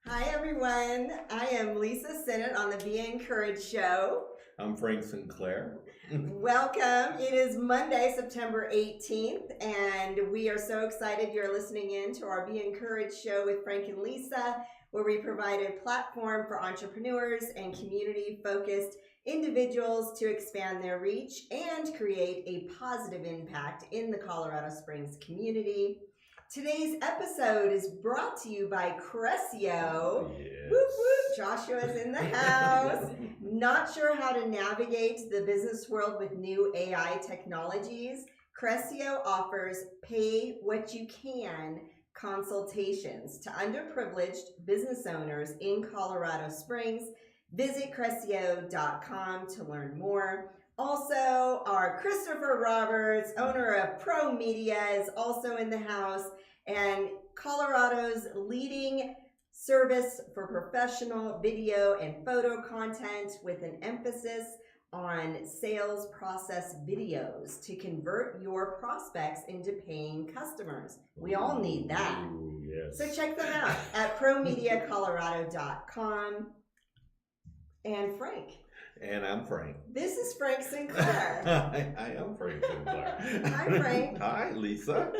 Hi everyone, I am Lisa Sinnott on the Be Encouraged show. I'm Frank Sinclair. Welcome. It is Monday, September 18th, and we are so excited you're listening in to our Be Encouraged show with Frank and Lisa, where we provide a platform for entrepreneurs and community-focused individuals to expand their reach and create a positive impact in the Colorado Springs community. Today's episode is brought to you by Cressio. Yes. Whoop, whoop. Joshua's in the house. Not sure how to navigate the business world with new AI technologies? Cressio offers pay what you can consultations to underprivileged business owners in Colorado Springs. Visit Cressio.com to learn more. Also, our Christopher Roberts, owner of Pro Media, is also in the house, and Colorado's leading service for professional video and photo content with an emphasis on sales process videos to convert your prospects into paying customers. We all need that. Ooh, yes. So check them out at promediacolorado.com. And Frank. And I'm Frank. This is Frank Sinclair. I am Frank Sinclair. Hi, Frank. Hi, Lisa.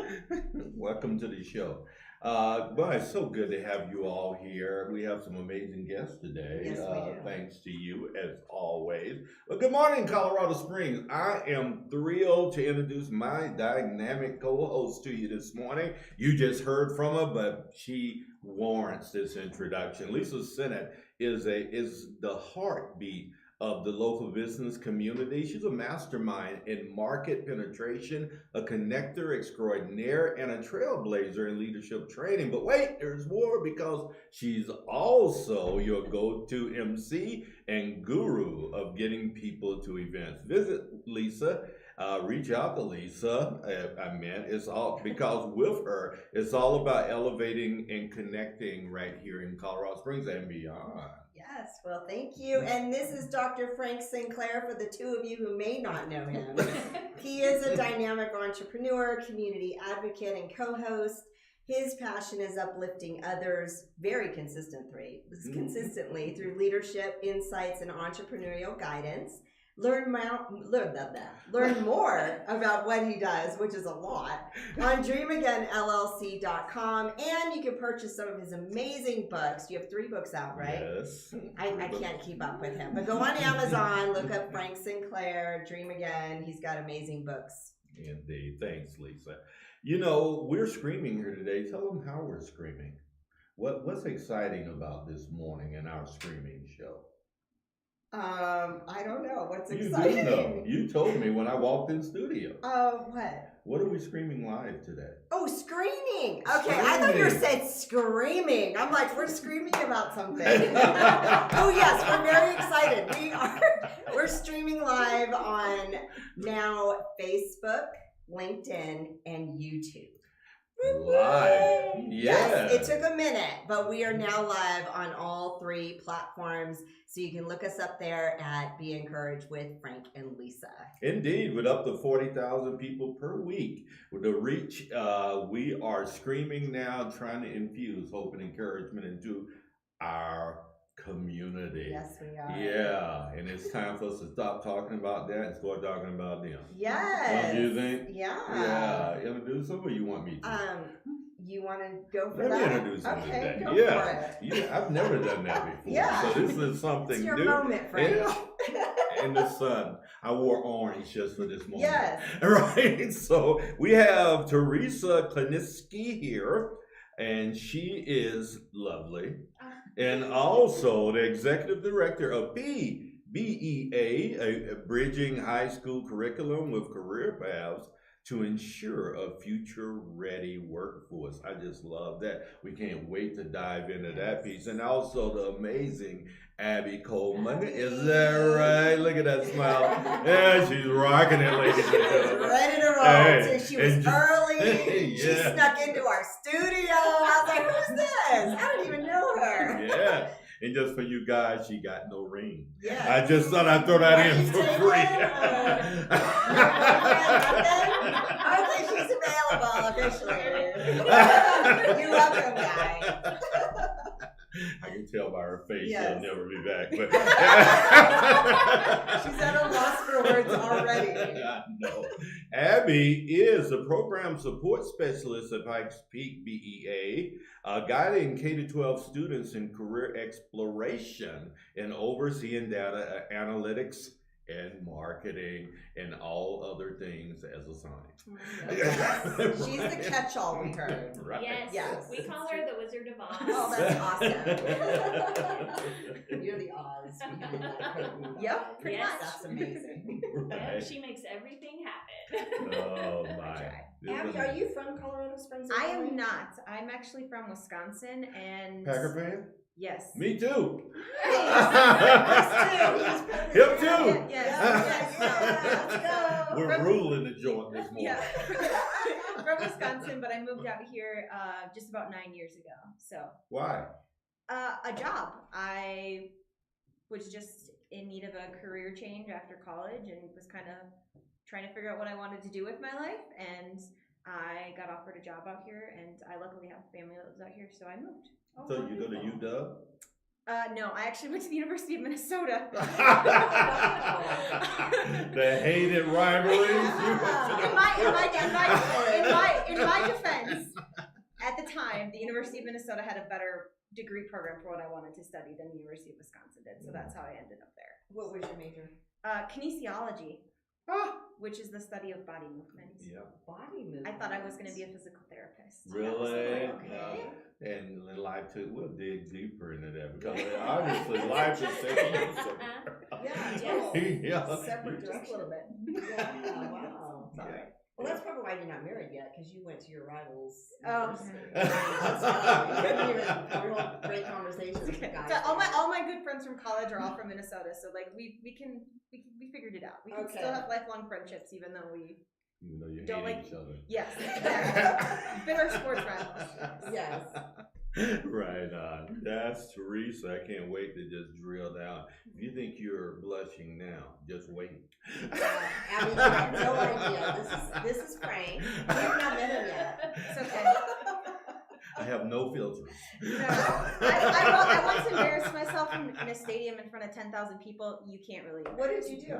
Welcome to the show. Well, it's so good to have you all here. We have some amazing guests today. Yes, we do. Thanks to you, as always. Well, good morning, Colorado Springs. I am thrilled to introduce my dynamic co-host to you this morning. You just heard from her, but she warrants this introduction. Lisa Sinnott is the heartbeat of the local business community. She's a mastermind in market penetration, a connector extraordinaire, and a trailblazer in leadership training. But wait, there's more, because she's also your go-to MC and guru of getting people to events. Visit Lisa. Reach out to Lisa. It's all because with her, it's all about elevating and connecting right here in Colorado Springs and beyond. Yes, well, thank you. And this is Dr. Frank Sinclair for the two of you who may not know him. He is a dynamic entrepreneur, community advocate, and co-host. His passion is uplifting others very consistently through leadership, insights, and entrepreneurial guidance. Learn more about what he does, which is a lot, on DreamAgainLLC.com, and you can purchase some of his amazing books. You have 3 books out, right? Yes. I can't keep up with him, but go on Amazon, look up Frank Sinclair, Dream Again. He's got amazing books. Indeed. Thanks, Lisa. You know, we're screaming here today. Tell them how we're screaming. What's exciting about this morning in our screaming show? I don't know. What's You exciting? do know. You told me when I walked in studio. What? What are we screaming live today? Oh, screening. Okay, I thought you said screaming. I'm like, we're screaming about something. Oh yes, we're very excited. We're streaming live on now Facebook, LinkedIn, and YouTube. Live. Yes, it took a minute, but we are now live on all 3 platforms. So you can look us up there at Be Encouraged with Frank and Lisa. Indeed, with up to 40,000 people per week. With the reach, we are screaming now, trying to infuse hope and encouragement into our community. Yes, we are. Yeah, and it's time for us to stop talking about that and start talking about them. Yes. Don't you think? Yeah. Yeah. Introduce them, or you want me to? You want to go for Let that? me introduce them today. Go Yeah. for it. Yeah, I've never done that before. Yeah. So this is something It's your new. moment, Frank. In the sun. I wore orange just for this moment. Yes. Right. So we have Theresa Klinitski here, and she is lovely. And also the executive director of BEA, a bridging high school curriculum with career paths to ensure a future-ready workforce. I just love that. We can't wait to dive into that piece. And also the amazing Abbie Kohlman. Is that right? Look at that smile. Yeah, she's rocking it, ladies and gentlemen. Ready to roll. Hey, So she was early. She yeah. snuck into our studio. I was like, who's this? I don't even know her. Yeah. And just for you guys, she got no ring. Yeah. I just thought I'd throw that in for free. Okay, she's available officially. You're welcome, guys. I can tell by her face Yes. she'll never be back. But She's at a loss for words already. I know. Abbie is a program support specialist at Pikes Peak BEA, guiding K-12 students in career exploration and overseeing data analytics and marketing and all other things as assigned. She's the catch-all, we heard. Right. Yes. We call her the Wizard of Oz. Oh, that's awesome. You're the Oz behind that curtain. Yep, pretty Yes. much. That's amazing. Yeah, she makes everything happen. Oh my. Abby, are you from Colorado Springs? I originally? am not. I'm actually from Wisconsin, and Packer fan? yes. Me too. Him too. Yes. Let's go. We're ruling the joint this morning. Yeah. From Wisconsin, but I moved out here just about 9 years ago. So Why? a job. I was just in need of a career change after college and was kind of trying to figure out what I wanted to do with my life, and I got offered a job out here, and I luckily have family that lives out here, so I moved. So you go to UW? No, I actually went to the University of Minnesota. The hated rivalries. In my defense, at the time, the University of Minnesota had a better degree program for what I wanted to study than the University of Wisconsin did, so that's how I ended up there. What was your major? Kinesiology, which is the study of body movement. Yeah. Body movement. I thought I was going to be a physical therapist. Really? Okay. And life too. We'll dig deeper into that because obviously life is taking you somewhere. Yeah, Yes. Yeah. Separate Just a direction. little bit. Yeah, wow. Yeah. Well, that's probably why you're not married yet, because you went to your rivals. Oh. Great conversations with guys. So all my good friends from college are all from Minnesota, so like we figured it out. We can Okay. still have lifelong friendships even though we You know you Don't hate like- each other. yes, exactly. Bitter sports rivals. Yes. Right on. That's Theresa. I can't wait to just drill down. If you think you're blushing now, just wait. Abby, you have no idea. This is Frank. You've not met him yet. It's okay. I have no filters. No. I once embarrassed myself in a stadium in front of 10,000 people. You can't really. What did you do?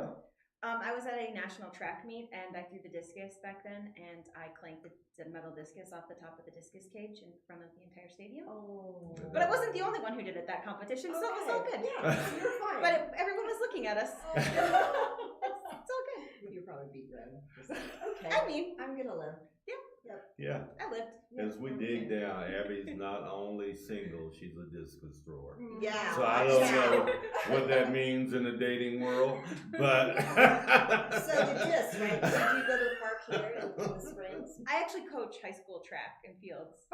I was at a national track meet and I threw the discus back then, and I clanked the metal discus off the top of the discus cage in front of the entire stadium. Oh. But I wasn't the only one who did it that competition, so it was all good. Yeah, so you're fine. But everyone was looking at us. Oh. It's all good. You probably beat them. Okay. I mean, I'm gonna live. Yeah. I lived. As we dig down, Abby's not only single, she's a discus thrower. Yeah. So I don't know what that means in the dating world, but So the disc, right? Did you go to the park here in the Springs? I actually coach high school track and fields.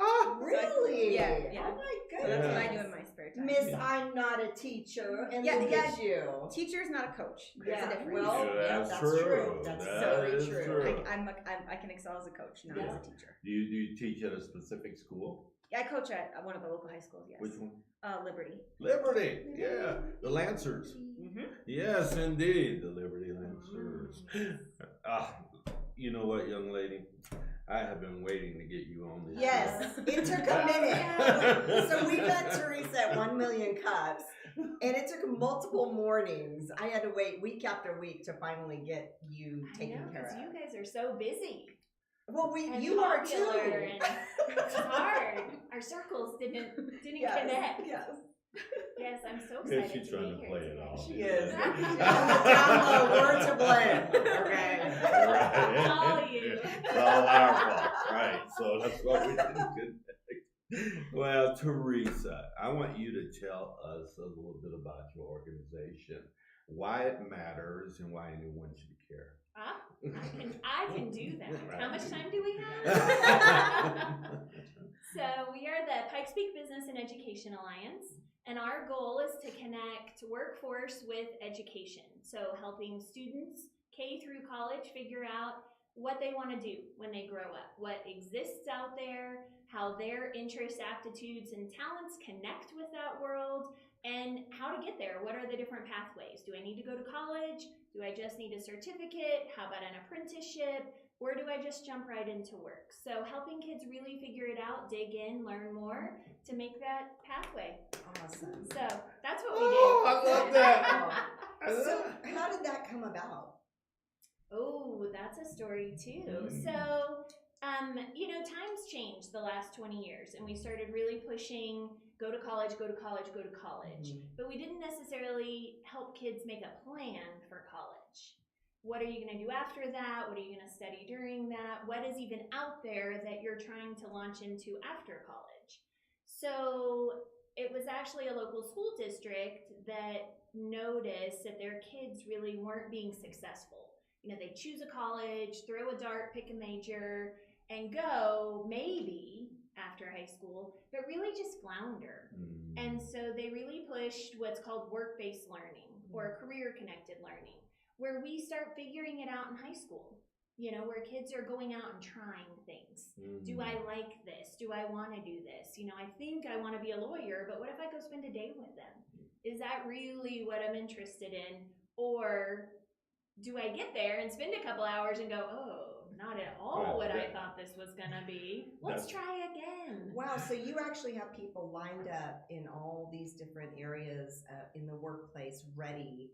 Really? Yeah. Oh my So goodness. that's what I do in my spare time. Miss, I'm not a teacher, and Yeah, look yeah. at you. Teacher is not a coach. There's Yeah, a difference. well, Yeah, that's that's true. true. That's That very is true. true. I can excel as a coach, not as a teacher. do you teach at a specific school? Yeah, I coach at one of the local high schools, yes. Which one? Liberty. Liberty. Yeah, the Lancers. Mm-hmm. Yes, indeed, the Liberty Lancers. You know what, young lady? I have been waiting to get you on this. Yes, show. it took a minute. So we got Theresa at 1 million cups, and it took multiple mornings. I had to wait week after week to finally get you taken care You of. guys are so busy. Well, And you are popular, too. and it's hard. Our circles didn't Yes, connect. yes. Yes, I'm so Yeah, excited she's to trying be to here play today. it off. She is. Yeah. On the down low, we're to blame. Okay. Right. All you. It's all our fault, right? So that's why we didn't connect. Well, Theresa, I want you to tell us a little bit about your organization, why it matters, and why anyone should care. I can do that. Right. How much time do we have? So we are the Pikes Peak Business and Education Alliance, and our goal is to connect workforce with education. So helping students K through college figure out what they want to do when they grow up, what exists out there, how their interests, aptitudes, and talents connect with that world, and how to get there. What are the different pathways? Do I need to go to college? Do I just need a certificate? How about an apprenticeship? or do I just jump right into work? So helping kids really figure it out, dig in, learn more to make that pathway. Awesome. So that's what we Oh, did. I love that. I love So it. how did that come about? Oh, that's a story too. Mm. So, times changed the last 20 years, and we started really pushing go to college, go to college, go to college. But we didn't necessarily help kids make a plan for college. What are you going to do after that? What are you going to study during that? What is even out there that you're trying to launch into after college? So it was actually a local school district that noticed that their kids really weren't being successful. They choose a college, throw a dart, pick a major, and go maybe after high school, but really just flounder. And so they really pushed what's called work-based learning or career-connected learning, where we start figuring it out in high school, where kids are going out and trying things. Do I like this? Do I want to do this? I think I want to be a lawyer, but what if I go spend a day with them? Is that really what I'm interested in? Or do I get there and spend a couple hours and go, oh, not at all what I thought this was going to be. Let's try again. Wow, so you actually have people lined up in all these different areas in the workplace ready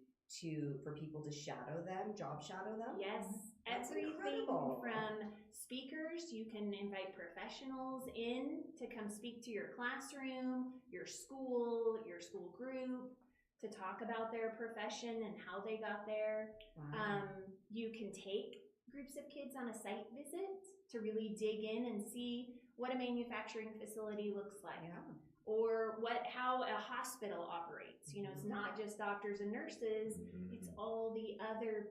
for people to shadow them, job shadow them? Yes, That's everything incredible. from speakers, you can invite professionals in to come speak to your classroom, your school group, to talk about their profession and how they got there. Wow. You can take groups of kids on a site visit to really dig in and see what a manufacturing facility looks like. Yeah. Or how a hospital operates. It's not just doctors and nurses, it's all the other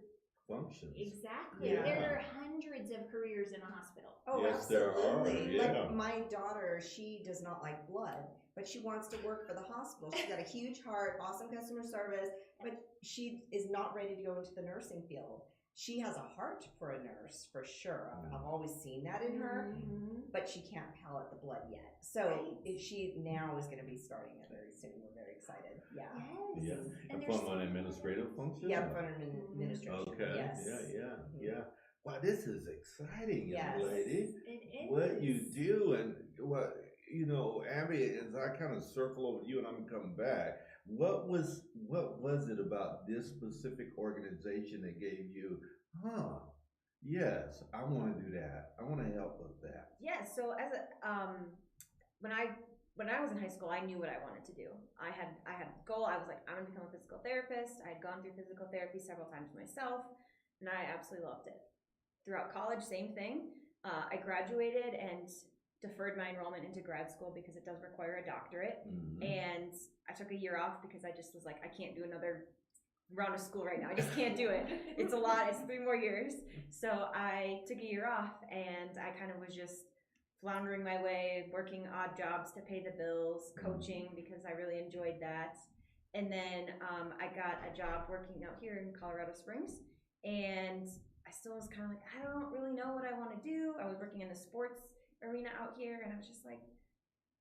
functions. Exactly. Yeah. There are hundreds of careers in a hospital. Oh, Yes, there are. absolutely. Yeah. Like my daughter, she does not like blood, but she wants to work for the hospital. She's got a huge heart, awesome customer service, but she is not ready to go into the nursing field. She has a heart for a nurse, for sure. I've always seen that in her, but she can't palate the blood yet. So she now is going to be starting it very soon. We're very excited. Yeah. Yes. Yeah. And From an administrative function? Yeah, from an administration. Okay. Yes. Yeah. Wow, this is exciting, young lady. It is. What you do and what, Abbie, as I kind of circle over you and I'm going to come back, what was it about this specific organization that gave you, yes, I want to do that. I want to help with that. Yeah, so as when I was in high school, I knew what I wanted to do. I had a goal. I was like, I'm gonna become a physical therapist. I had gone through physical therapy several times myself, and I absolutely loved it. Throughout college, same thing. I graduated and deferred my enrollment into grad school because it does require a doctorate. And I took a year off because I just was like, I can't do another round of school right now. I just can't do it. It's a lot. It's 3 more years. So I took a year off and I kind of was just floundering my way, working odd jobs to pay the bills, coaching because I really enjoyed that. And then I got a job working out here in Colorado Springs, and I still was kind of like, I don't really know what I want to do. I was working in the sports arena out here, and I was just like,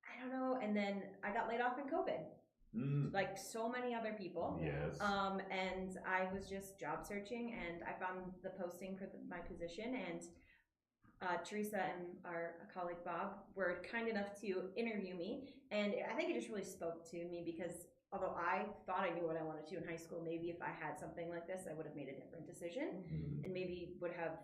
I don't know. And then I got laid off in COVID, like so many other people. Yes. And I was just job searching, and I found the posting for my position, and Theresa and our colleague Bob were kind enough to interview me, and I think it just really spoke to me because although I thought I knew what I wanted to in high school, maybe if I had something like this, I would have made a different decision and maybe would have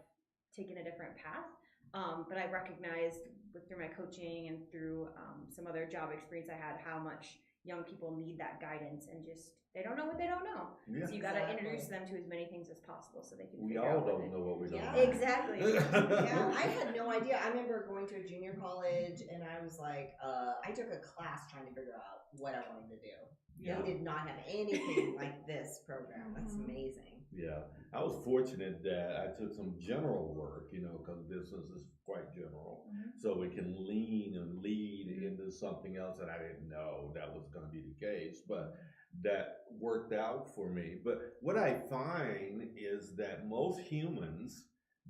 taken a different path. But I recognized through my coaching and through some other job experience I had how much young people need that guidance and just they don't know what they don't know. Yeah. So you got to introduce them to as many things as possible so they can We figure all out what don't know what we don't Yeah. know. Exactly. Yeah, I had no idea. I remember going to a junior college and I was like, I took a class trying to figure out what I wanted to do. Yeah. They did not have anything like this program. That's amazing. Yeah, I was fortunate that I took some general work, because business is quite general. So we can lean and lead into something else that I didn't know that was going to be the case, but that worked out for me. But what I find is that most humans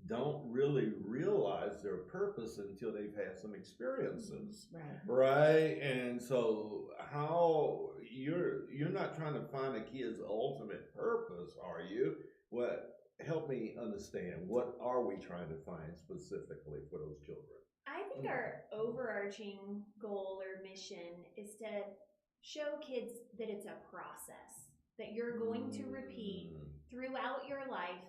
don't really realize their purpose until they've had some experiences. Right. And so how you're not trying to find a kid's ultimate purpose, are you? What help me understand, what are we trying to find specifically for those children? I think our overarching goal or mission is to show kids that it's a process that you're going to repeat throughout your life,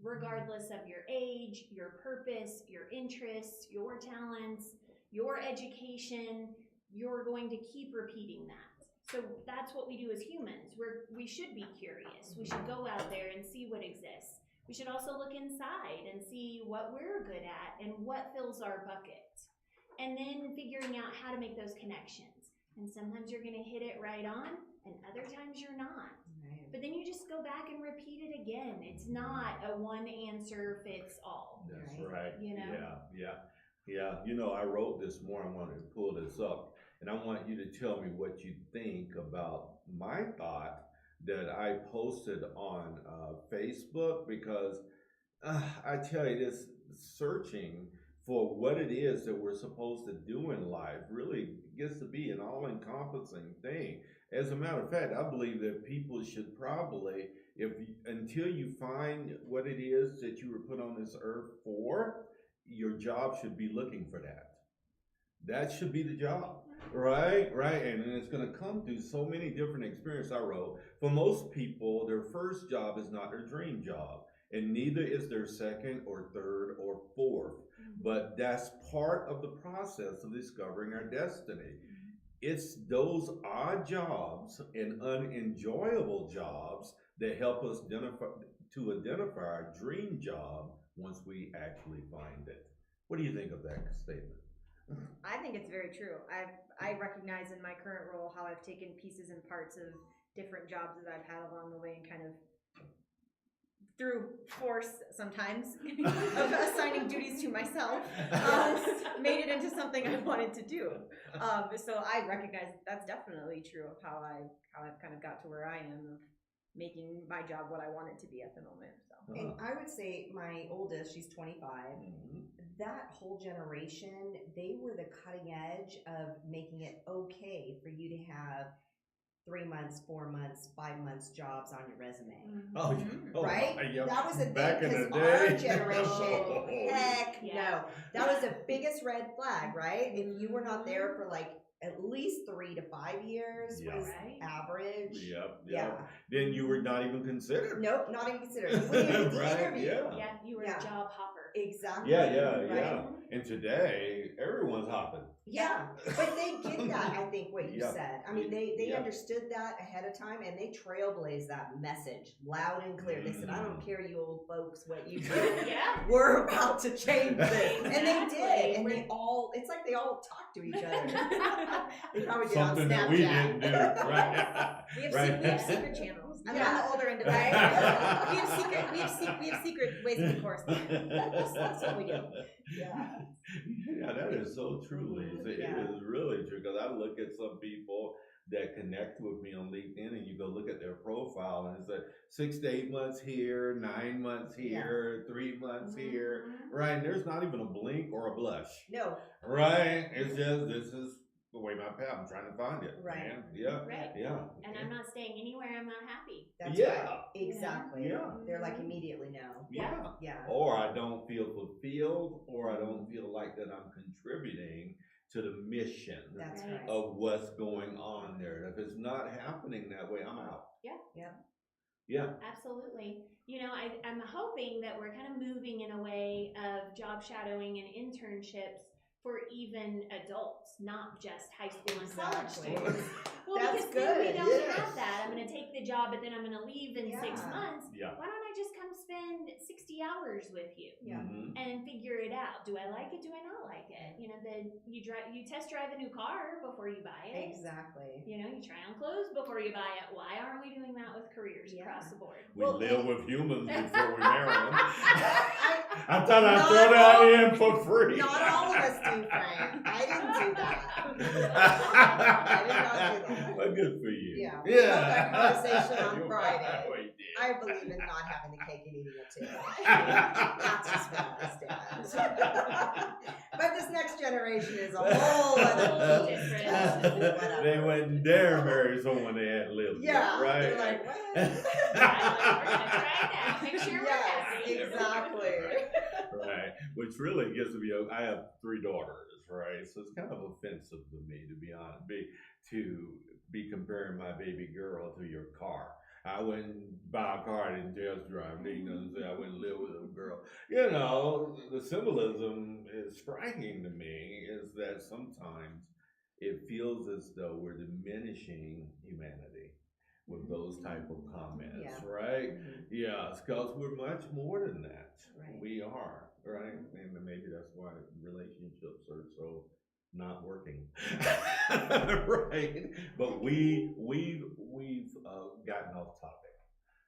regardless of your age, your purpose, your interests, your talents, your education. You're going to keep repeating that. So that's what we do as humans. We should be curious. We should go out there and see what exists. We should also look inside and see what we're good at and what fills our bucket. And then figuring out how to make those connections. And sometimes you're gonna hit it right on, and other times you're not. Right. But then you just go back and repeat it again. It's not a one answer fits all. That's Right. right. You know? Yeah. You know, I wrote this morning, I wanted to pull this up, and I want you to tell me what you think about my thought that I posted on Facebook, because I tell you, this searching for what it is that we're supposed to do in life really gets to be an all-encompassing thing. As a matter of fact, I believe that people should probably, until you find what it is that you were put on this earth for, your job should be looking for that. That should be the job. Right. And it's going to come through so many different experiences. I wrote, for most people, their first job is not their dream job, and neither is their second or third or fourth. But that's part of the process of discovering our destiny. It's those odd jobs and unenjoyable jobs that help us identify our dream job once we actually find it. What do you think of that statement? I think it's very true. I recognize in my current role how I've taken pieces and parts of different jobs that I've had along the way and kind of, through force sometimes of assigning duties to myself, made it into something I wanted to do. So I recognize that's definitely true of how I've kind of got to where I am, of making my job what I want it to be at the moment. So. And I would say my oldest, she's 25. That whole generation, they were the cutting edge of making it okay for you to have 3 months, 4 months, 5 months jobs on your resume. Right? That was a Back thing, in the because our day. generation, heck Yeah. no. That was the biggest red flag, right? If you were not there for like at least 3 to 5 years Yeah. was Right. average. Yep. Yeah. Then you were not even considered. Nope, not even considered. You wouldn't even get the Right, interview. Yeah, you were Yeah. a job hopper. Exactly. Yeah. Right? And today, everyone's hopping. Yeah, but they get that, I think, what you Yeah. said. I mean, they Yeah. understood that ahead of time, and they trailblazed that message loud and clear. They said, I don't care, you old folks, what you do. Yeah. We're about to change this. And they Exactly. did. And they all, it's like they all talk to each other. They probably did Something on that we Snapchat. didn't do. Right. We have, Right. we have secret channels. I'm Yeah. on the older end of Right? that. We have secret ways of corresponding. That's what we do. Yeah. Yeah, that is so true, Liz. It Yeah. is really true, because I look at some people that connect with me on LinkedIn, and you go look at their profile, and it's like 6 to 8 months here, 9 months here, 3 months here, right? And there's not even a blink or a blush, No, right? It's just, this is the way my path, I'm trying to find it, Right. man. Yeah, Right. yeah. And I'm not staying anywhere I'm not happy. that's Yeah. right. Exactly. Yeah. They're like immediately no. Yeah. Yeah. Or I don't feel fulfilled, or I don't feel like that I'm contributing to the mission That's Right. right. of what's going on there. If it's not happening that way, I'm out. Yeah. Absolutely. You know, I'm hoping that we're kind of moving in a way of job shadowing and internships for even adults, not just high school and college Exactly. students. Well, That's because then we good, don't yes. have that. I'm going to take the job, but then I'm going to leave in 6 Yeah. months. Yeah. Why don't I just come spend 60 hours with you Yeah. Mhm. and figure it out? Do I like it? Do I not like it? You know, you test drive a new car before you buy it. Exactly. You know, you try on clothes before you buy it. Why aren't we doing that with careers Yeah. across the board? We Well, live and- with humans before we marry them. I I thought I'd Not throw that all- in for free. Not all of us do, Frank. I didn't do that. I did not do that. Well, good for you. Yeah, we had that Yeah. conversation on You're Friday. right, we did. I believe in not having the cake and eating it too. That's just what I stand. But this next generation is a whole other beast. Whatever. They wouldn't dare marry someone they hadn't lived Yeah, with, right? they're like, what? We're gonna try it out. Make sure we're Yes, happy. exactly. Right, which really gives me. I have 3 daughters, right? So it's kind of offensive to me, to be honest, to be comparing my baby girl to your car. I wouldn't buy a car I didn't test drive. You know, say I wouldn't live with a girl. You know, the symbolism is striking to me. Is that sometimes it feels as though we're diminishing humanity with those type of comments, Yeah. right? Mhm. Yes, because we're much more than that. Right. We are, right? And maybe that's why relationships are so not working, right? But we've gotten off topic.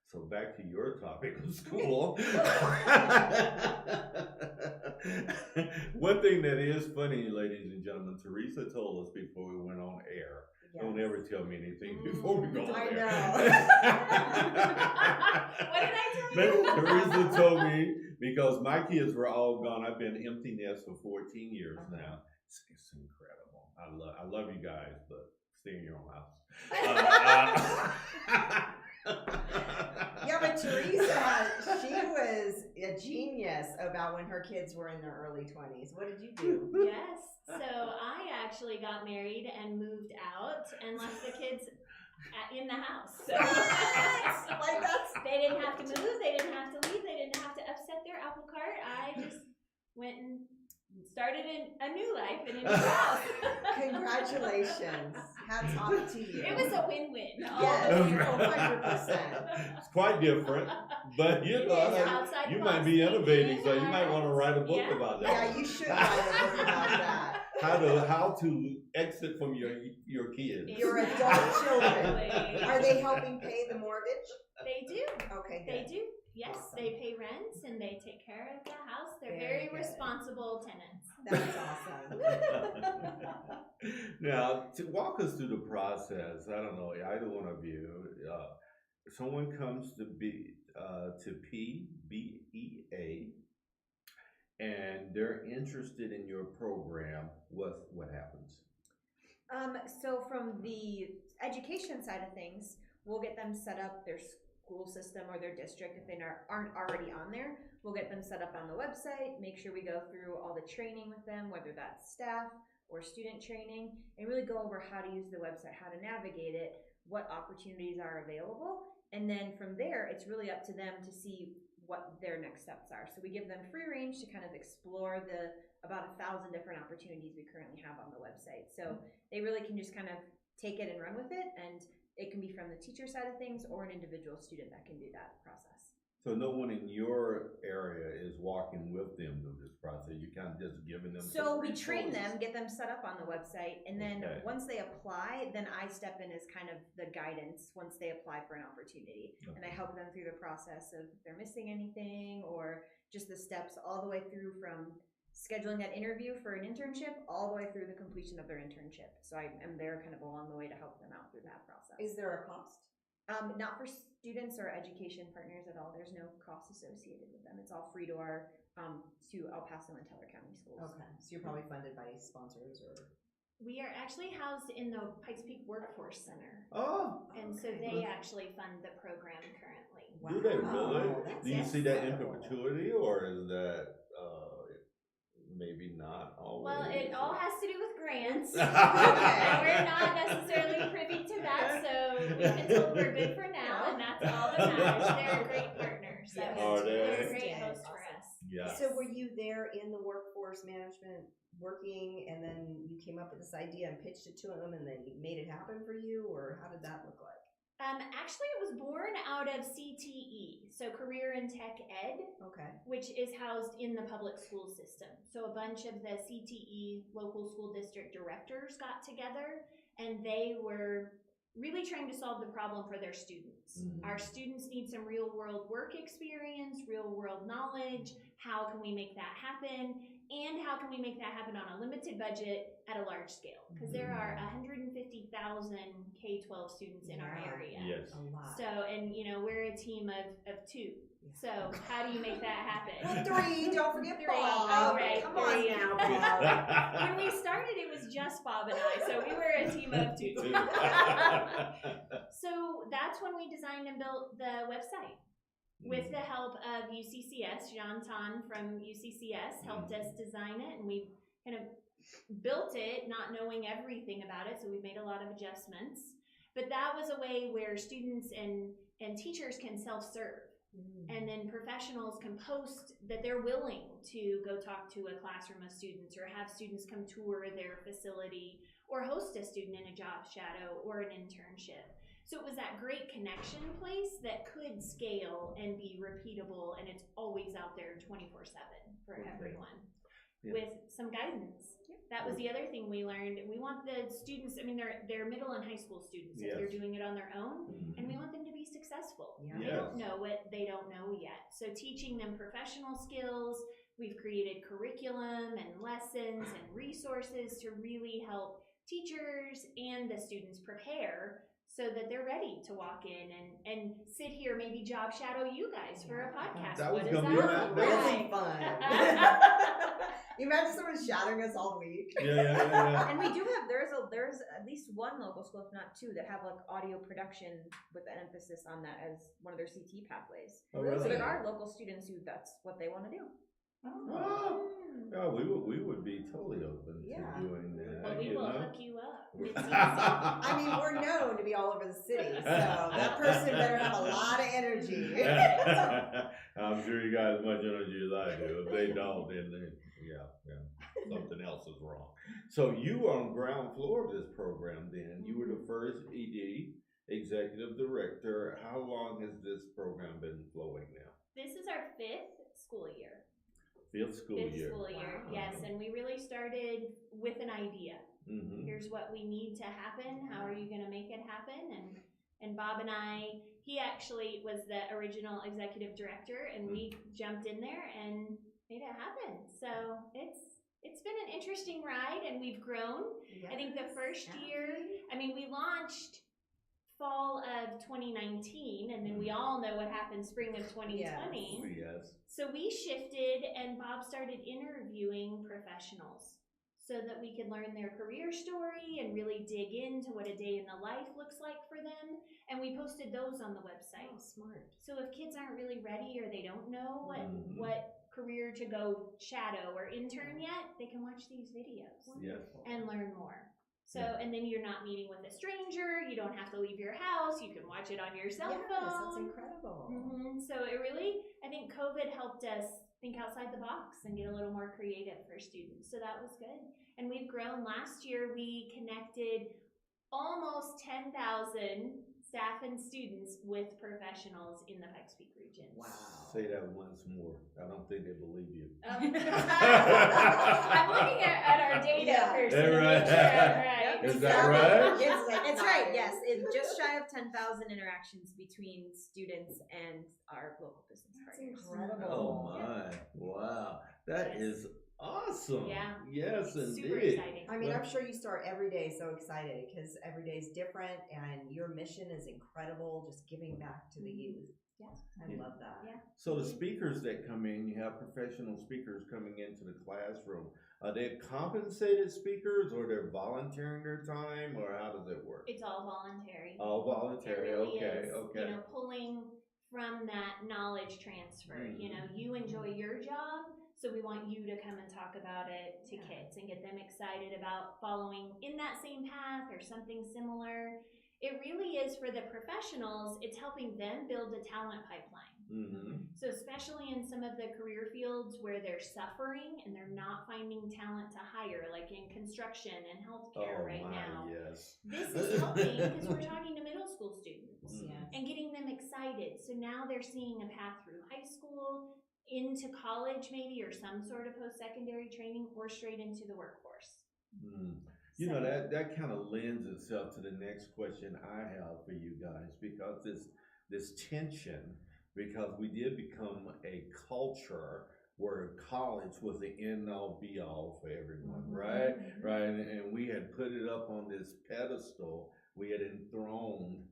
So back to your topic of school. One thing that is funny, ladies and gentlemen, Theresa told us before we went on air. Yes. Don't ever tell me anything before we go on I air. What did I tell you? Teresa told me, because my kids were all gone. I've been empty nest for 14 years now. It's incredible. I love you guys, but stay in your own house. Yeah, but Teresa, she was a genius about when her kids were in their early 20s. What did you do? Yes. So I actually got married and moved out and left the kids in the house. So they didn't have to move. They didn't have to leave. They didn't have to upset their apple cart. I just went and started a new life in a new house. Congratulations. Hats off to you. It was a win-win. Yes, all the way 100%. It's quite different, but you It know, is outside you the might box be innovating, thinking, so you might want to write a book yeah. about that. Yeah, you should write a book about that. How to exit from your kids. Your adult children. Exactly. Are they helping pay the mortgage? They do. Okay, They good. do. Yes, Awesome. they pay rents and they take care of the house. They're Very very good. responsible tenants. That's awesome. Now, to walk us through the process, I don't know, either one of you, someone comes to PBEA and they're interested in your program, what happens? So from the education side of things, we'll get them set up their school system or their district if they aren't already on there. We'll get them set up on the website, make sure we go through all the training with them, whether that's staff or student training, and really go over how to use the website, how to navigate it, what opportunities are available. And then from there, it's really up to them to see what their next steps are. So we give them free range to kind of explore the about 1,000 different opportunities we currently have on the website. So they really can just kind of take it and run with it, and it can be from the teacher side of things or an individual student that can do that process. So no one in your area is walking with them through this process. You kind of just giving them. So some we train resources. them, get them set up on the website, and then Okay. once they apply, then I step in as kind of the guidance once they apply for an opportunity. And I help them through the process of if they're missing anything or just the steps all the way through from scheduling that interview for an internship all the way through the completion of their internship. So I am there kind of along the way to help them out through that process. Is there a cost? Not for students or education partners at all. There's no cost associated with them. It's all free to our to El Paso and Teller County schools. Okay, so you're probably funded by sponsors or. We are actually housed in the Pikes Peak Workforce Center. Oh, And so they actually fund the program currently. Wow. do they really? That's Do you see that in incredible. perpetuity, or is that maybe not always? Well, it all has to do with grants. Okay. And we're not necessarily privy to that, so we've been told we're good for now, and that's all that matters. They're a great partner, so Yeah. Are they? they're a great host for us. Yeah. So were you there in the workforce management working, and then you came up with this idea and pitched it to them, and then you made it happen for you, or how did that look like? Actually, it was born out of CTE, so Career in Tech Ed, Okay. which is housed in the public school system. So a bunch of the CTE local school district directors got together, and they were really trying to solve the problem for their students. Mhm. Our students need some real world work experience, real world knowledge. How can we make that happen? And how can we make that happen on a limited budget at a large scale? Because there are 150 50,000 K-12 students in our Yeah. area. Yes. A lot. So, and we're a team of 2. So how do you make that happen? Well, 3. Don't forget 3. Bob. Oh, right, Come 3. on now, Bob. When we started, it was just Bob and I, so we were a team of 2. So that's when we designed and built the website. With the help of UCCS, Jean Tan from UCCS helped us design it, and we kind of built it not knowing everything about it, so we made a lot of adjustments. But that was a way where students and teachers can self-serve. And then professionals can post that they're willing to go talk to a classroom of students, or have students come tour their facility, or host a student in a job shadow or an internship. So it was that great connection place that could scale and be repeatable, and it's always out there 24/7 for everyone. Yeah. With some guidance. That was the other thing we learned. We want the students, I mean, they're middle and high school students if they're doing it on their own, and we want them to be successful. Yeah. They don't know what they don't know yet. So teaching them professional skills, we've created curriculum and lessons and resources to really help teachers and the students prepare so that they're ready to walk in and sit here, maybe job shadow you guys for a podcast. That was What does gonna be that look my- That'll like? be fun. You imagine someone shadowing us all week. Yeah. And we do have there's at least one local school, if not 2, that have like audio production with an emphasis on that as one of their CT pathways. Oh, really? So there are local students who that's what they want to do. Oh, yeah, we would be totally open Yeah. to doing that. Well, we you will know? hook you up. It's easy. I mean, we're known to be all over the city, so that person better have a lot of energy. I'm sure you got as much energy as I do. If they don't, then something else is wrong. So you were on ground floor of this program then. You were the first ED, executive director. How long has this program been flowing now? This is our 5th school year. Fifth school year. Wow. Yes, and we really started with an idea. Mm-hmm. Here's what we need to happen. How are you going to make it happen? And Bob and I, he actually was the original executive director, and we jumped in there and made it happen. So it's been an interesting ride, and we've grown. I think the first year, I mean, we launched fall of 2019, and then we all know what happened spring of 2020. Yes. So we shifted, and Bob started interviewing professionals so that we could learn their career story and really dig into what a day in the life looks like for them. And we posted those on the website. Oh, smart. So if kids aren't really ready, or they don't know what career to go shadow or intern yet, they can watch these videos Yes. and learn more. So, and then you're not meeting with a stranger. You don't have to leave your house. You can watch it on your cell Yes, phone. that's incredible. So it really, I think COVID helped us think outside the box and get a little more creative for students. So that was good. And we've grown. Last year, we connected almost 10,000 staff and students with professionals in the Pikes Peak region. Wow. Say that once more. I don't think they believe you. I'm looking at our data Yeah. person. Is to make sure I'm right. Is that right? It's right, yes. It's just shy of 10,000 interactions between students and our local business That's partners. incredible. Oh my! Wow, that Yes. is awesome. Yeah. Yes, Super indeed. exciting. I mean, I'm sure you start every day so excited because every day is different and your mission is incredible, just giving back to the youth. Yeah. I love that. Yeah. So the speakers that come in, you have professional speakers coming into the classroom. Are they compensated speakers, or they're volunteering their time, or how does it work? It's all voluntary. All voluntary. It really Okay. is, Okay. You know, pulling from that knowledge transfer. You know, you enjoy your job, so we want you to come and talk about it to kids and get them excited about following in that same path or something similar. It really is for the professionals, it's helping them build a talent pipeline. Mm-hmm. So especially in some of the career fields where they're suffering and they're not finding talent to hire, like in construction and healthcare right now. Yes. This is helping because we're talking to middle school students Yes. and getting them excited. So now they're seeing a path through high school, into college maybe, or some sort of post-secondary training, or straight into the workforce. Mm. You know, that kind of lends itself to the next question I have for you guys, because this tension, because we did become a culture where college was the end all be all for everyone, Mhm. right? Right, and we had put it up on this pedestal. We had enthroned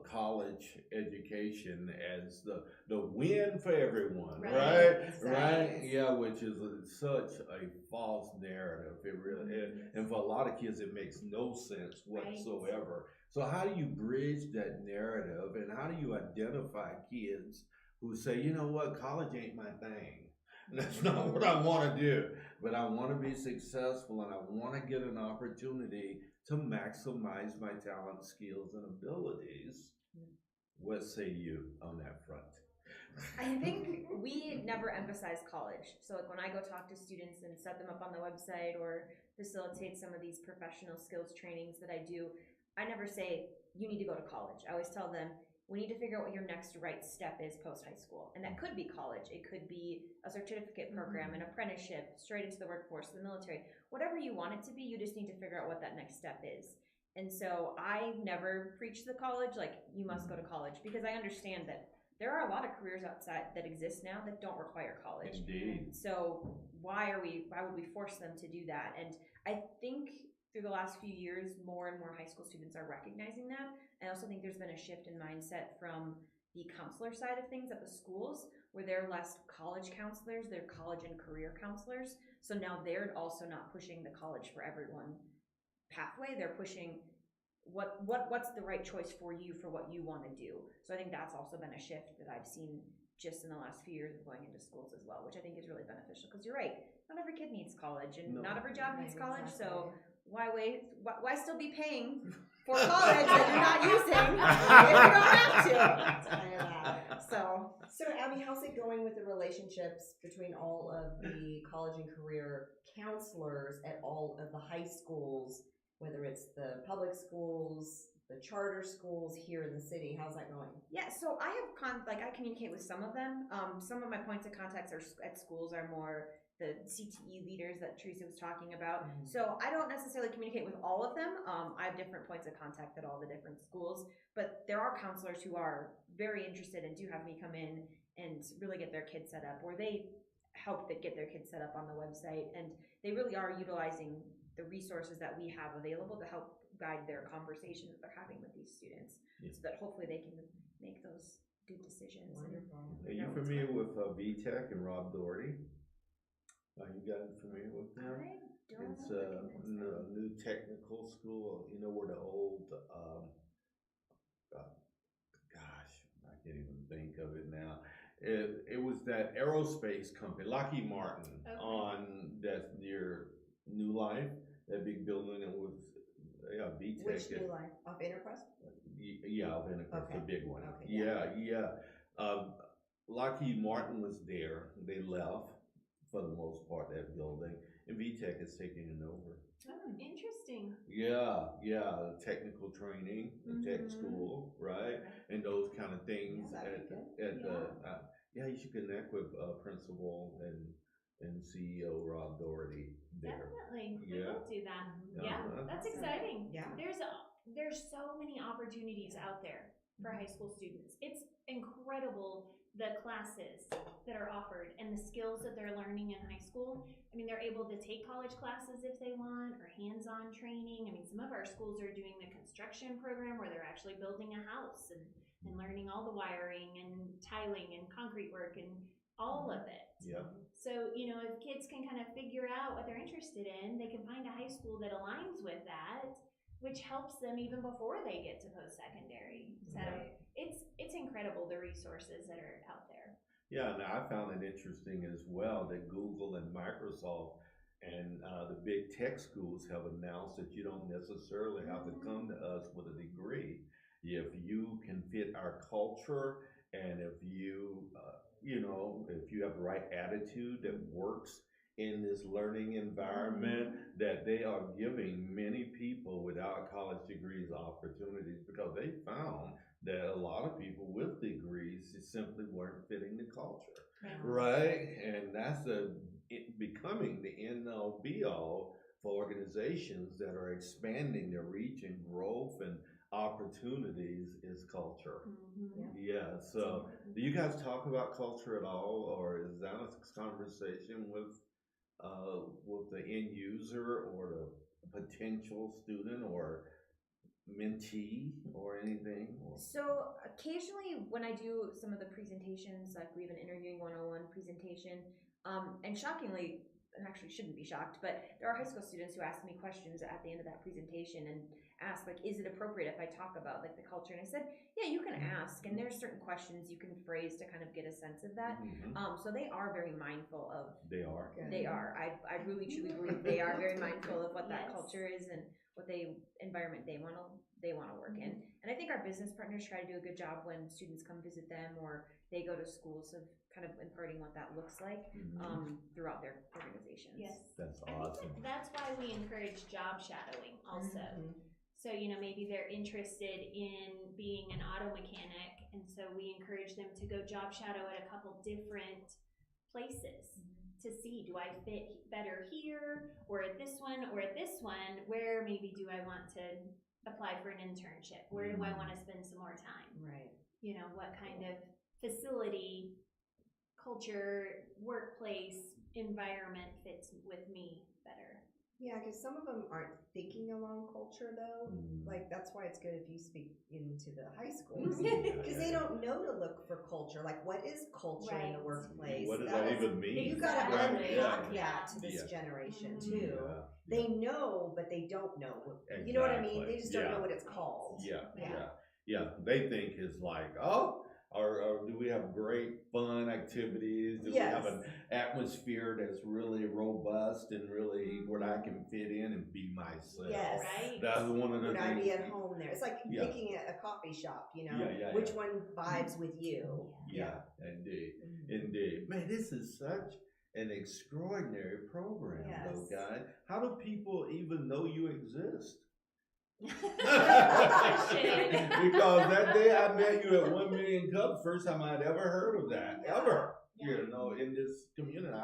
college education as the win for everyone, right? Right, yeah, which is such a false narrative. It really, and for a lot of kids, it makes no sense whatsoever. So how do you bridge that narrative, and how do you identify kids who say, you know what, college ain't my thing? That's not what I want to do, but I want to be successful and I want to get an opportunity to maximize my talent, skills, and abilities. What say you on that front? I think we never emphasize college. So like when I go talk to students and set them up on the website or facilitate some of these professional skills trainings that I do, I never say you need to go to college. I always tell them we need to figure out what your next right step is post high school. And that could be college. It could be a certificate program, an apprenticeship, straight into the workforce, the military. Whatever you want it to be, you just need to figure out what that next step is. And so I never preach the college, like you must go to college, because I understand that there are a lot of careers outside that exist now that don't require college. Indeed. So why would we force them to do that? And I think through the last few years, more and more high school students are recognizing that. I also think there's been a shift in mindset from the counselor side of things at the schools, where they're less college counselors, they're college and career counselors. So now they're also not pushing the college for everyone pathway. They're pushing what's the right choice for you for what you want to do. So I think that's also been a shift that I've seen just in the last few years of going into schools as well, which I think is really beneficial, because you're right, not every kid needs college and not every job needs college. So why wait? Why still be paying for college that you're not using if you don't have to? So Abbie, how's it going with the relationships between all of the college and career counselors at all of the high schools, whether it's the public schools, the charter schools here in the city? How's that going? Yeah, so I have I communicate with some of them. Some of my points of contacts are at schools are more the CTE leaders that Theresa was talking about. So I don't necessarily communicate with all of them. I have different points of contact at all the different schools, but there are counselors who are very interested and do have me come in and really get their kids set up, or they help get their kids set up on the website, and they really are utilizing the resources that we have available to help guide their conversation that they're having with these students, so that hopefully they can make those good decisions. Wonderful. Are you familiar with VTech and Rob Doherty? Are you guys familiar with them? It's a new technical school. You know where the old, gosh, I can't even think of it now. It was that aerospace company, Lockheed Martin, on that's near New Life, that big building. It was VTech. Which New Life? Off Enterprise? Yeah, off Enterprise, the big one. Okay, Yeah. Lockheed Martin was there. They left for the most part that building, and VTech is taking it over. Oh, interesting. Yeah, technical training, tech school, right, and those kind of things. You should connect with principal and CEO Rob Doherty there. Definitely, we will do that. Yeah, that's exciting. Yeah, There's so many opportunities out there for high school students. It's incredible the classes that are offered and the skills that they're learning in high school. I mean, they're able to take college classes if they want, or hands-on training. I mean, some of our schools are doing the construction program where they're actually building a house and learning all the wiring and tiling and concrete work and all of it. Yeah. So, if kids can kind of figure out what they're interested in, they can find a high school that aligns with that, which helps them even before they get to post-secondary. So it's incredible, the resources that are out there. Yeah, and I found it interesting as well that Google and Microsoft and the big tech schools have announced that you don't necessarily have to come to us with a degree. If you can fit our culture, and if you, if you have the right attitude that works in this learning environment, that they are giving many people without college degrees opportunities, because they found that a lot of people with degrees simply weren't fitting the culture, right? And that's becoming the end all be all for organizations that are expanding their reach and growth and opportunities opportunities is culture. Mhm. Yeah, so do you guys talk about culture at all, or is that a conversation with the end user or the potential student or mentee or anything? Or? So occasionally when I do some of the presentations, like we have an interviewing 101 presentation, and shockingly, and actually shouldn't be shocked, but there are high school students who ask me questions at the end of that presentation and ask, like, is it appropriate if I talk about like the culture? And I said, yeah, you can ask, and there's certain questions you can phrase to kind of get a sense of that. Mhm. So they are very mindful of. They are. They are. I really truly believe they are very mindful of what that Yes. culture is and what environment they want to work in. And I think our business partners try to do a good job when students come visit them or they go to schools of kind of imparting what that looks like throughout their organizations. Yes. That's I awesome. think that's why we encourage job shadowing also. Mhm. So, you know, maybe they're interested in being an auto mechanic, and so we encourage them to go job shadow at a couple different places to see, do I fit better here, or at this one, or at this one? Where maybe do I want to apply for an internship? Where do I want to spend some more time? Right. You know, what kind of facility, culture, workplace, environment fits with me better? Yeah, because some of them aren't thinking along culture though. Mm. Like that's why it's good if you speak into the high schools Yeah, because they don't know to look for culture. Like what is culture in the Right. workplace? What does that is- even mean? You got to Exactly. unlock Yeah. that to this Yeah. generation Mhm. too. Yeah. They know, but they don't know. You know what I mean? Exactly. They just don't Yeah. know what it's called. Yeah. They think it's like, oh, or do we have great fun activities? Do we have an atmosphere that's really robust and really where I can fit in and be myself? Yes. Right. That's one of the Would I things. be at home there? It's like Yeah. picking a coffee shop, you know? Yeah. Which one vibes with you? Yeah, indeed. Mhm. Indeed. Man, this is such an extraordinary program, though, Yes. guys. How do people even know you exist? Shit. Because that day I met you at 1 Million Cups, first time I'd ever heard of that, ever. Yeah. You know, in this community,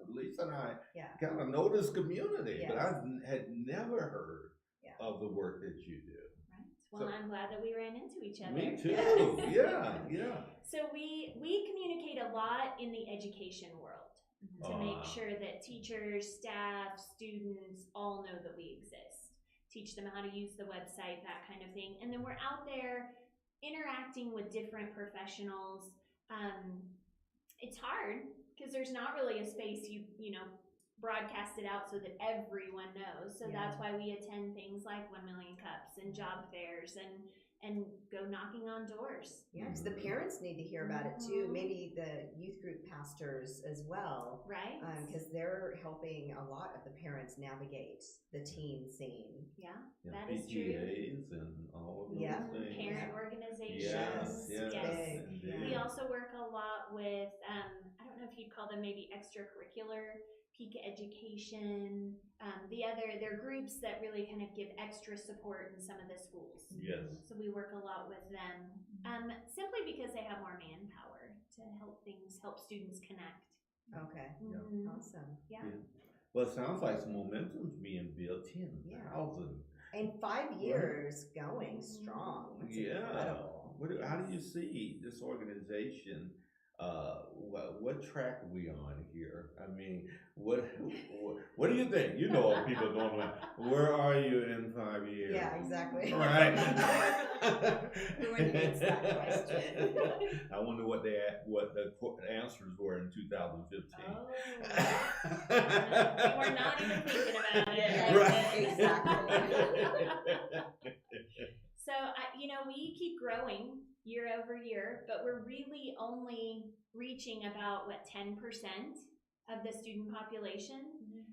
Lisa and I Yeah. kind of know this community, but Yes. I had never heard Yeah. of the work that you do. Right. Well, I'm glad that we ran into each other. Me too. Yes. Yeah. So we communicate a lot in the education world to make sure that teachers, staff, students all know that we exist. Teach them how to use the website, that kind of thing. And then we're out there interacting with different professionals. It's hard because there's not really a space you know broadcast it out so that everyone knows. So that's why we attend things like 1 Million Cups and job fairs and go knocking on doors. Yeah, because the parents need to hear about it too. Mhm. Maybe the youth group pastors as well, Right? because they're helping a lot of the parents navigate the teen scene. Yeah, Yeah, that is true. PTAs and all of those Yeah. things. Parent Yeah. organizations. Yes, Yes. Big, indeed. We also work a lot with, I don't know if you'd call them maybe extracurricular, peak education. They're groups that really kind of give extra support in some of the schools. Yes. So we work a lot with them, simply because they have more manpower to help students connect. Okay, Mhm. awesome. Yeah. Well, it sounds like some momentum's being built. 10,000. And 5 years going strong. That's incredible. How do you see this organization? What track are we on here? I mean, what do you think? You know what people don't know. Where are you in 5 years? Yeah, exactly. Right. Everyone gets that question. I wonder what the answers were in 2015. Oh, we were not even thinking about it. Right. So, we keep growing year over year, but we're really only reaching about 10% of the student population.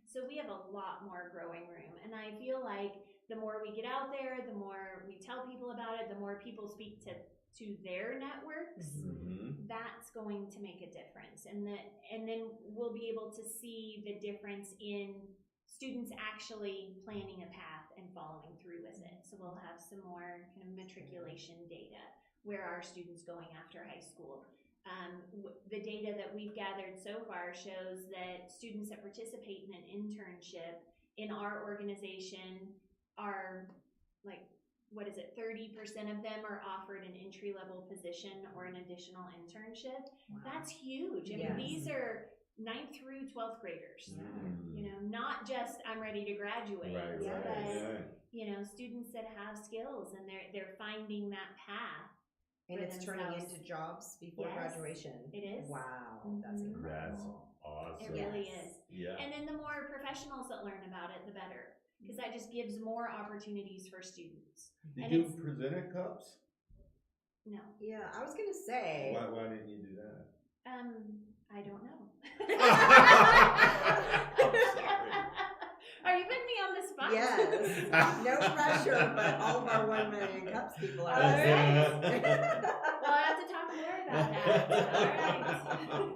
So we have a lot more growing room. And I feel like the more we get out there, the more we tell people about it, the more people speak to their networks, Mhm. that's going to make a difference. And then we'll be able to see the difference in students actually planning a path and following through with it. So we'll have some more kind of matriculation data. Where are students going after high school? The data that we've gathered so far shows that students that participate in an internship in our organization are like 30% of them are offered an entry-level position or an additional internship. That's huge. I mean, these are 9th through 12th graders. You know, not just I'm ready to graduate, but you know, students that have skills and they're finding that path. And it's turning into jobs before graduation. It is. Wow, that's incredible. That's awesome. It really is. Yeah. And then the more professionals that learn about it, the better, because that just gives more opportunities for students. Did And you it's- present at cups? No. Yeah, I was gonna say. Why didn't you do that? I don't know. I'm sorry. Are you putting me on the spot? Yes. No pressure, but all of our 1 million cups people are. All right. Well, I have to talk more about that. All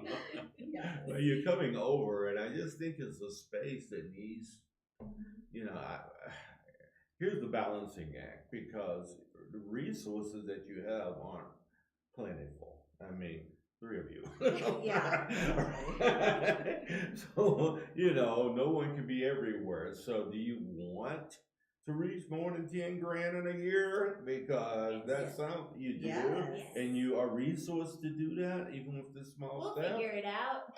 right. Well, you're coming over, and I just think it's a space that needs, you know, here's the balancing act, because the resources that you have aren't plentiful. I mean, 3 of you. Yeah. So, you know, no one can be everywhere. So do you want to reach more than 10 grand in a year? Because that's something you do. Yes. And you are resourced to do that, even with this small We'll staff? figure it out.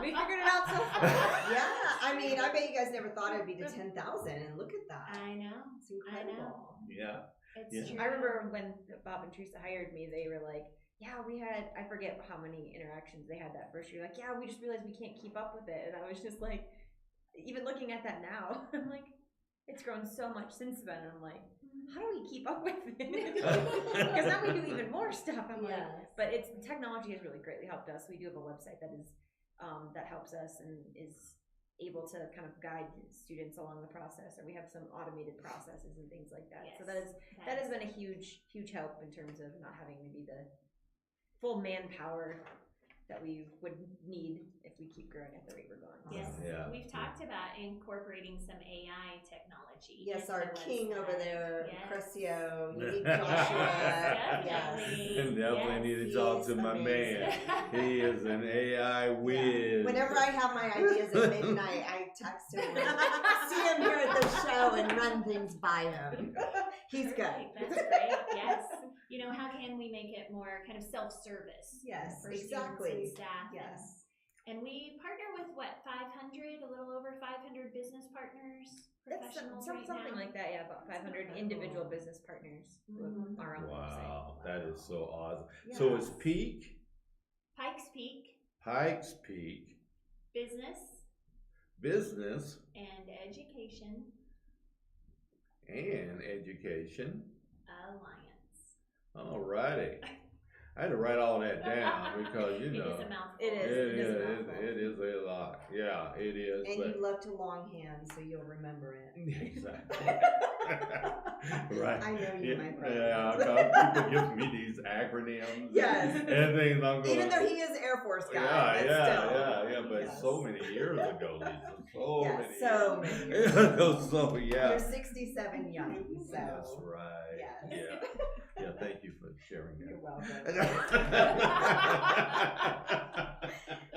We figured it out so far. Yeah, I mean, I bet you guys never thought it'd be to 10,000, and look at that. I know. It's incredible. Yeah. It's true. I remember when Bob and Theresa hired me, they were like, yeah, we had, I forget how many interactions they had that first year. Like, yeah, we just realized we can't keep up with it. And I was just like, even looking at that now, I'm like, it's grown so much since then. I'm like, how do we keep up with it? Because now we do even more stuff. I'm like, but it's, technology has really greatly helped us. We do have a website that is, that helps us and is able to kind of guide students along the process, or we have some automated processes and things like that. So that has been a huge help in terms of not having to be the full manpower that we would need if we keep growing at the rate we're going. Yes, Yeah. we've talked about incorporating some AI technology. Yes, into our the king over website. there, Yes. Crescio. You need Joshua. Definitely. And definitely need to He talk is to my amazing. man. He is an AI whiz. Whenever I have my ideas at midnight, I text him, see him here at the show, and run things by him. He's good. Perfect. That's great. Yes. You know, how can we make it more kind of self-service? Yes, for exactly. students and staff. Yes. And we partner with what, 500, a little over 500 business partners, That's professionals right something now. like that, yeah, about 500 individual business partners who are on the website. Wow, that is so awesome. Yes. So it's Peak, Pikes Peak Pikes Peak, Business Business and Education and Education. Alliance. All righty. I had to write all that down because, you It know, is a mouthful. It is. it is a lot. Yeah, it is. And but you love to longhand, so you'll remember it. exactly. Right. I know you, my brother. Yeah, because people give me these acronyms. Yes. And things I'm going. Even though he is Air Force guy, Yeah, but yeah, still. but Yes. so many years ago, Lisa. So Yeah, many. so years. many years ago. So yeah. You're 67 young, so. That's right. Yes. Yeah. Yeah. Thank you for sharing that. You're welcome.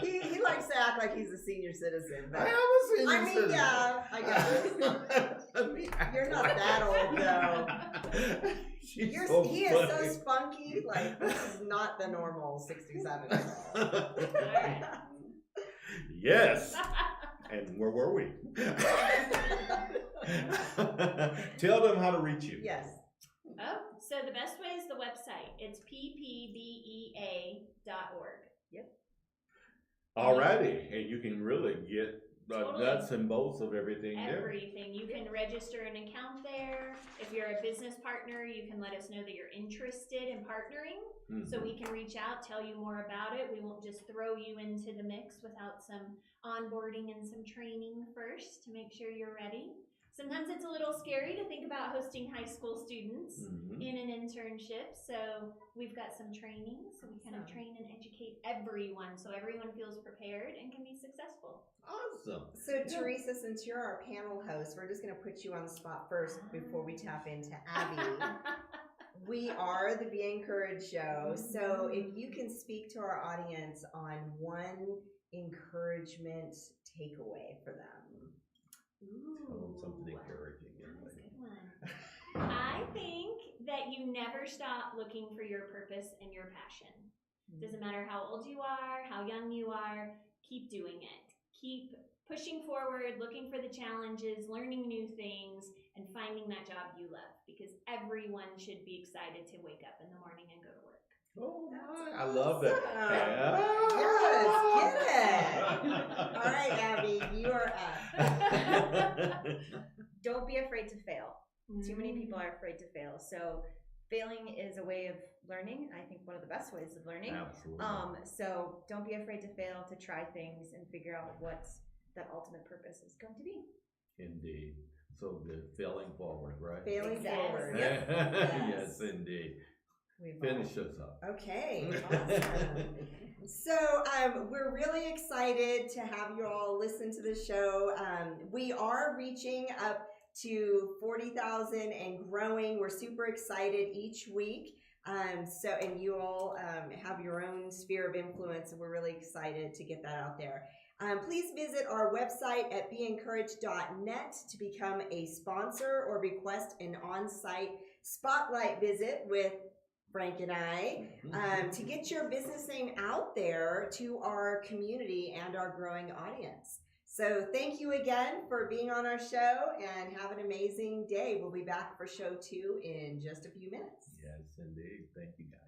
He likes to act like he's a senior citizen. I But am a senior I mean, citizen. yeah, I guess. You're not that old, though. She's He so is so funny. spunky. Like, this is not the normal 67. Alright. Yes. And where were we? Tell them how to reach you. Yes. Oh, so the best way is the website. It's ppbea.org. Alrighty, and you can really get the Totally. nuts and bolts of everything there. Everything. You can register an account there. If you're a business partner, you can let us know that you're interested in partnering. So we can reach out, tell you more about it. We won't just throw you into the mix without some onboarding and some training first to make sure you're ready. Sometimes it's a little scary to think about hosting high school students in an internship. So we've got some training. So we kind of train and educate everyone so everyone feels prepared and can be successful. Awesome. So, Theresa, since you're our panel host, we're just going to put you on the spot first before we tap into Abbie. We are the Be Encouraged show. So, if you can speak to our audience on one encouragement takeaway for them. Ooh, Tell them something encouraging. That was a good one. that you never stop looking for your purpose and your passion. Doesn't matter how old you are, how young you are, keep doing it. Keep pushing forward, looking for the challenges, learning new things, and finding that job you love, because everyone should be excited to wake up in the morning and go to work. Oh my, I love that. Yes, get it. All right, Abbie, you are up. Don't be afraid to fail. Too many people are afraid to fail. So failing is a way of learning. I think one of the best ways of learning. Absolutely. So don't be afraid to fail, to try things and figure out what that ultimate purpose is going to be. Indeed. So good. Failing forward, right? Failing Exactly. forward. Yep. Yes, indeed. Finish us up. Okay, awesome. So we're really excited to have you all listen to the show. We are reaching up to 40,000 and growing. We're super excited each week. And you all have your own sphere of influence, and we're really excited to get that out there. Please visit our website at beencouraged.net to become a sponsor or request an on-site spotlight visit with Frank and I, to get your business name out there to our community and our growing audience. So thank you again for being on our show, and have an amazing day. We'll be back for show 2 in just a few minutes. Yes, indeed. Thank you, guys.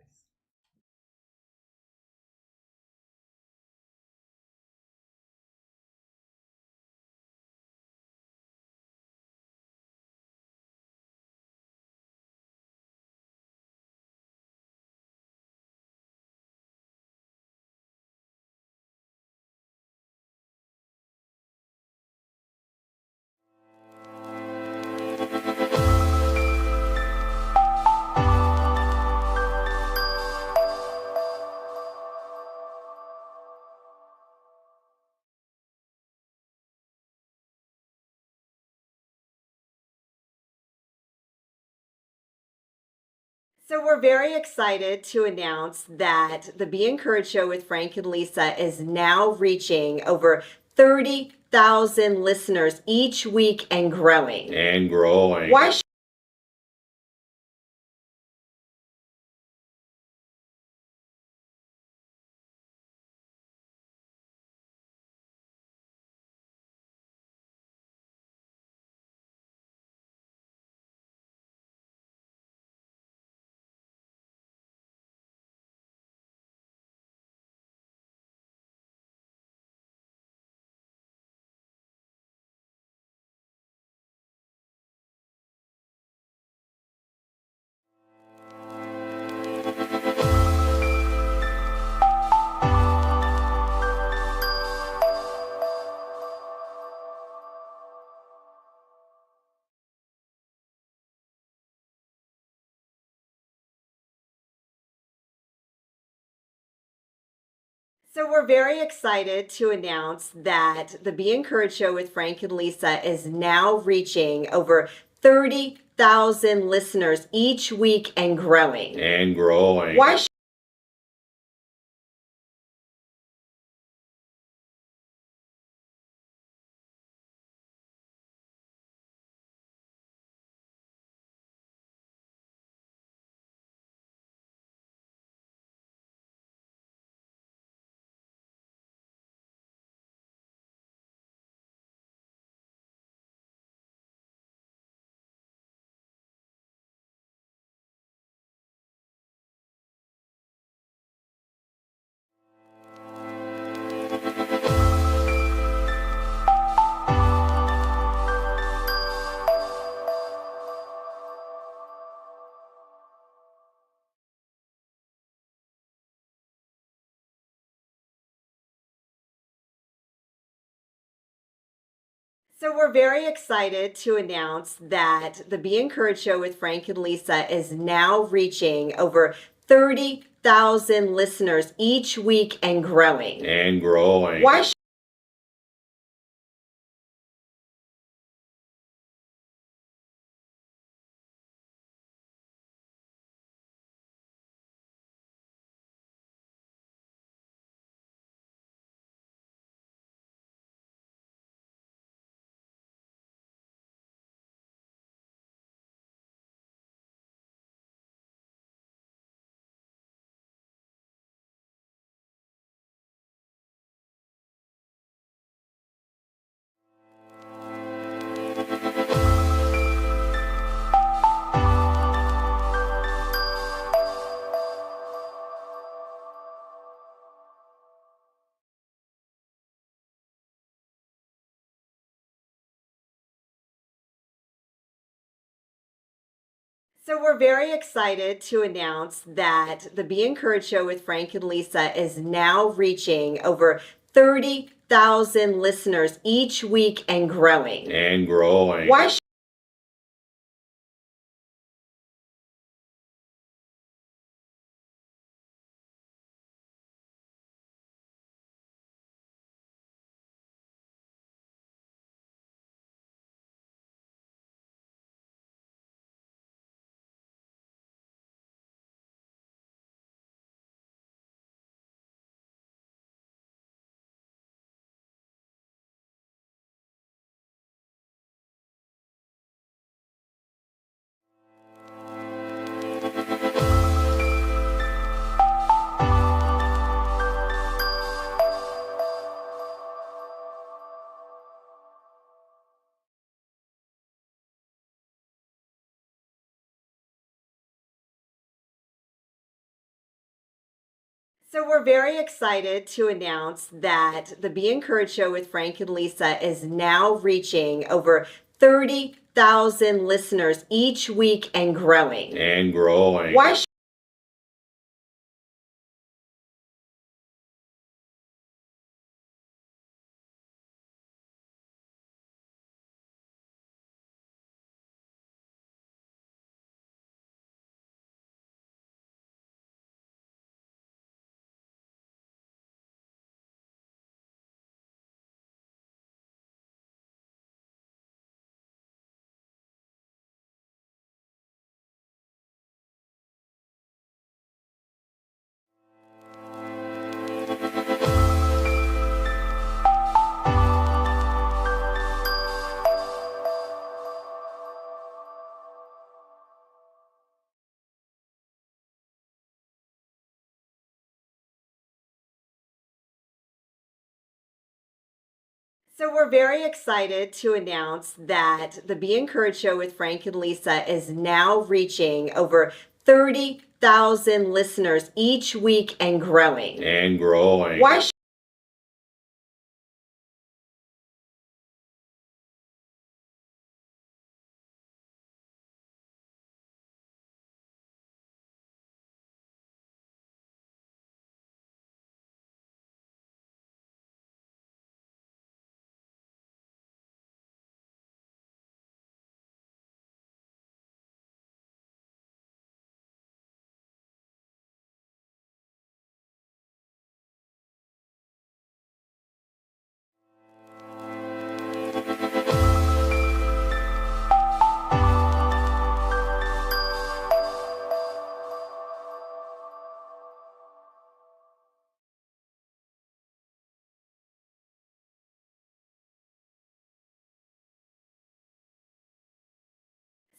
So we're very excited to announce that the Be Encouraged show with Frank and Lisa is now reaching over 30,000 listeners each week and growing. And growing. Why So we're very excited to announce that the Be Encouraged show with Frank and Lisa is now reaching over 30,000 listeners each week and growing. And growing. Why So we're very excited to announce that the Be Encouraged show with Frank and Lisa is now reaching over 30,000 listeners each week and growing. And growing. Why So we're very excited to announce that the Be Encouraged Show with Frank and Lisa is now reaching over 30,000 listeners each week and growing. And growing. Why So we're very excited to announce that the Be Encouraged Show with Frank and Lisa is now reaching over 30,000 listeners each week and growing. And growing. Why So we're very excited to announce that the Be Encouraged Show with Frank and Lisa is now reaching over 30,000 listeners each week and growing. And growing. Why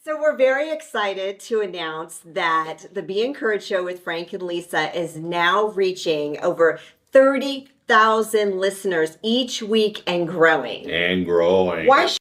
So we're very excited to announce that the Be Encouraged Show with Frank and Lisa is now reaching over 30,000 listeners each week and growing. And growing. Why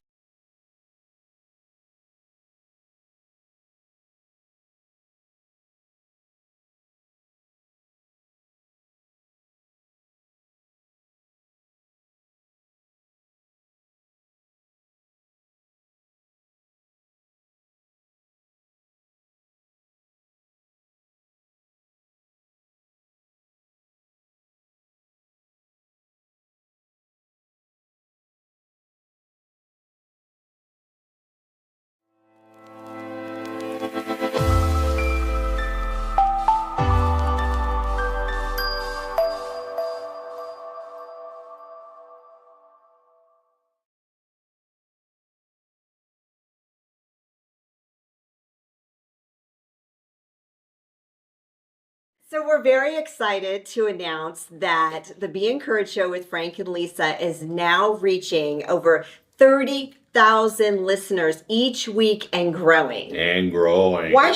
So we're very excited to announce that the Be Encouraged Show with Frank and Lisa is now reaching over 30,000 listeners each week and growing. And growing. Why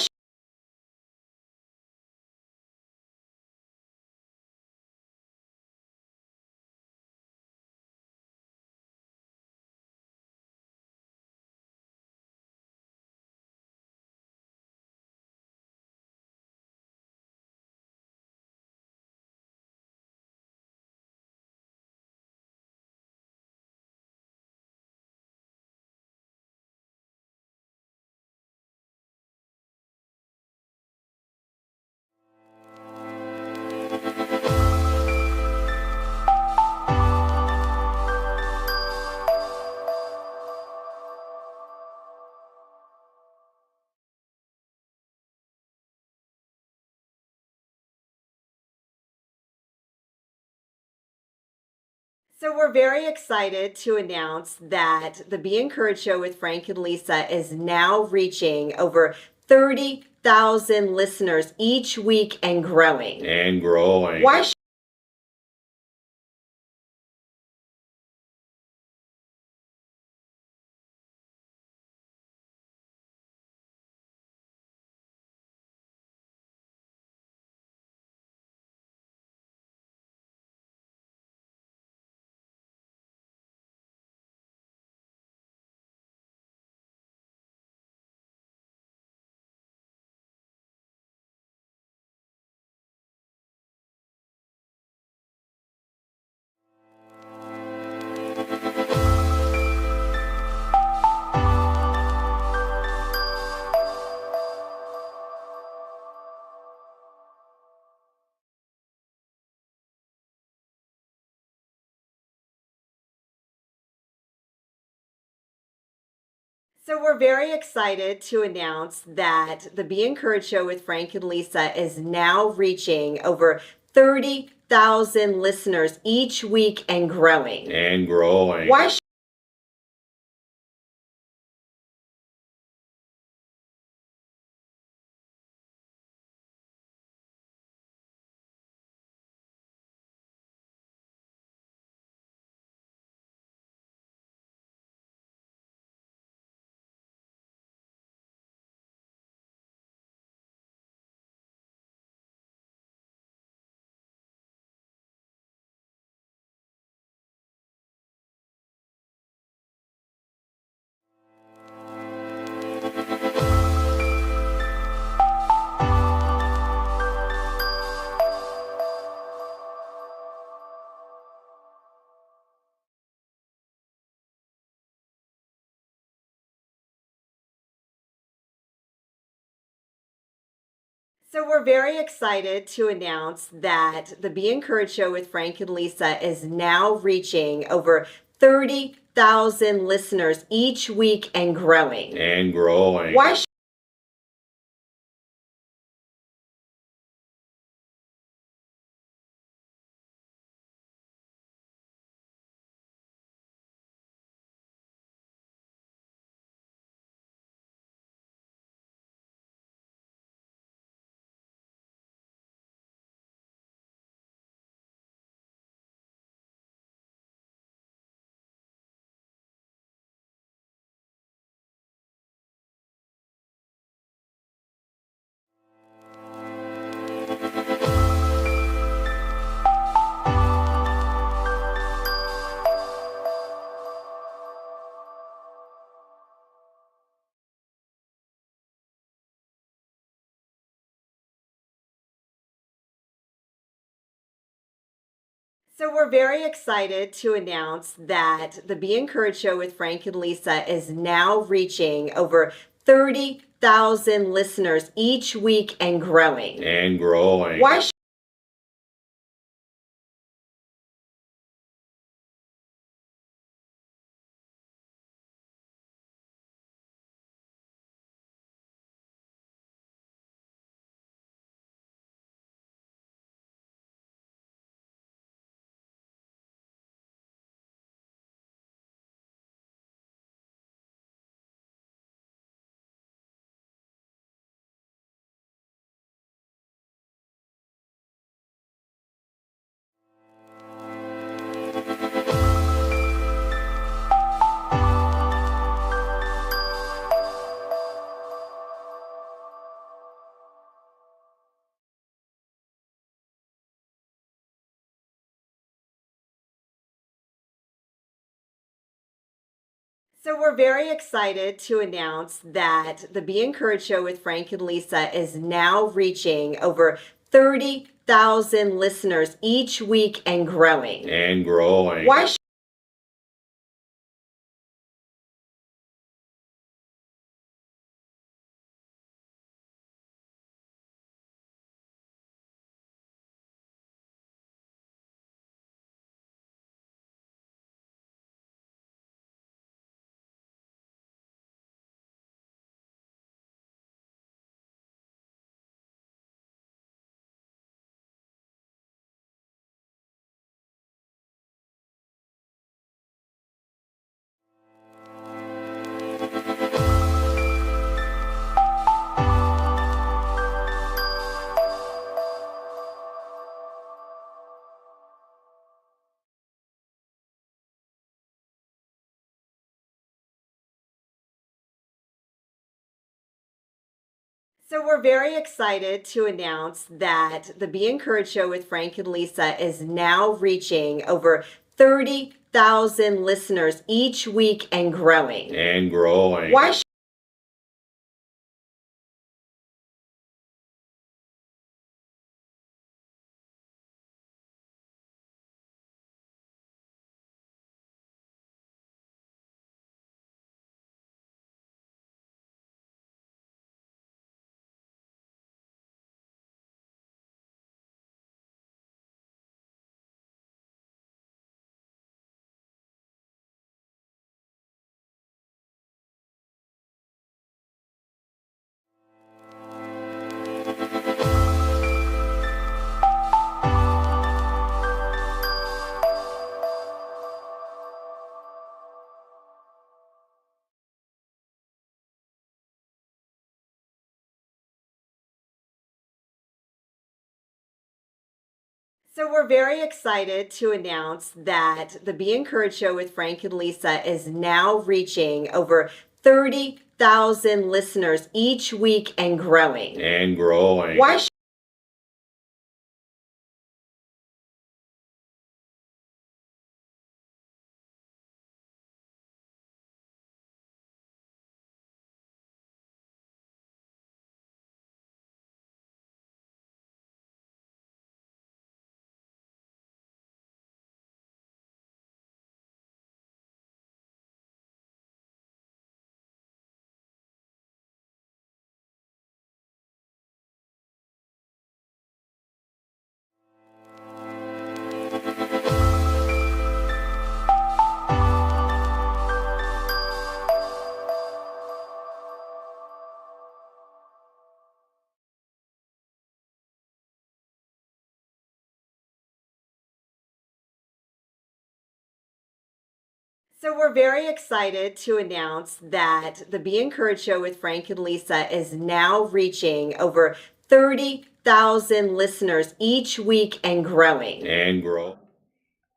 So we're very excited to announce that the Be Encouraged Show with Frank and Lisa is now reaching over 30,000 listeners each week and growing. And growing. Why So we're very excited to announce that the Be Encouraged Show with Frank and Lisa is now reaching over 30,000 listeners each week and growing. And growing. Why So we're very excited to announce that the Be Encouraged Show with Frank and Lisa is now reaching over 30,000 listeners each week and growing. And growing. Why So we're very excited to announce that the Be Encouraged Show with Frank and Lisa is now reaching over 30,000 listeners each week and growing. And growing. Why So we're very excited to announce that the Be Encouraged Show with Frank and Lisa is now reaching over 30,000 listeners each week and growing. And growing. Why So we're very excited to announce that the Be Encouraged show with Frank and Lisa is now reaching over 30,000 listeners each week and growing. And growing. Why So we're very excited to announce that the Be Encouraged show with Frank and Lisa is now reaching over 30,000 listeners each week and growing. And growing. Why So we're very excited to announce that the Be Encouraged show with Frank and Lisa is now reaching over 30,000 listeners each week and growing. And growing.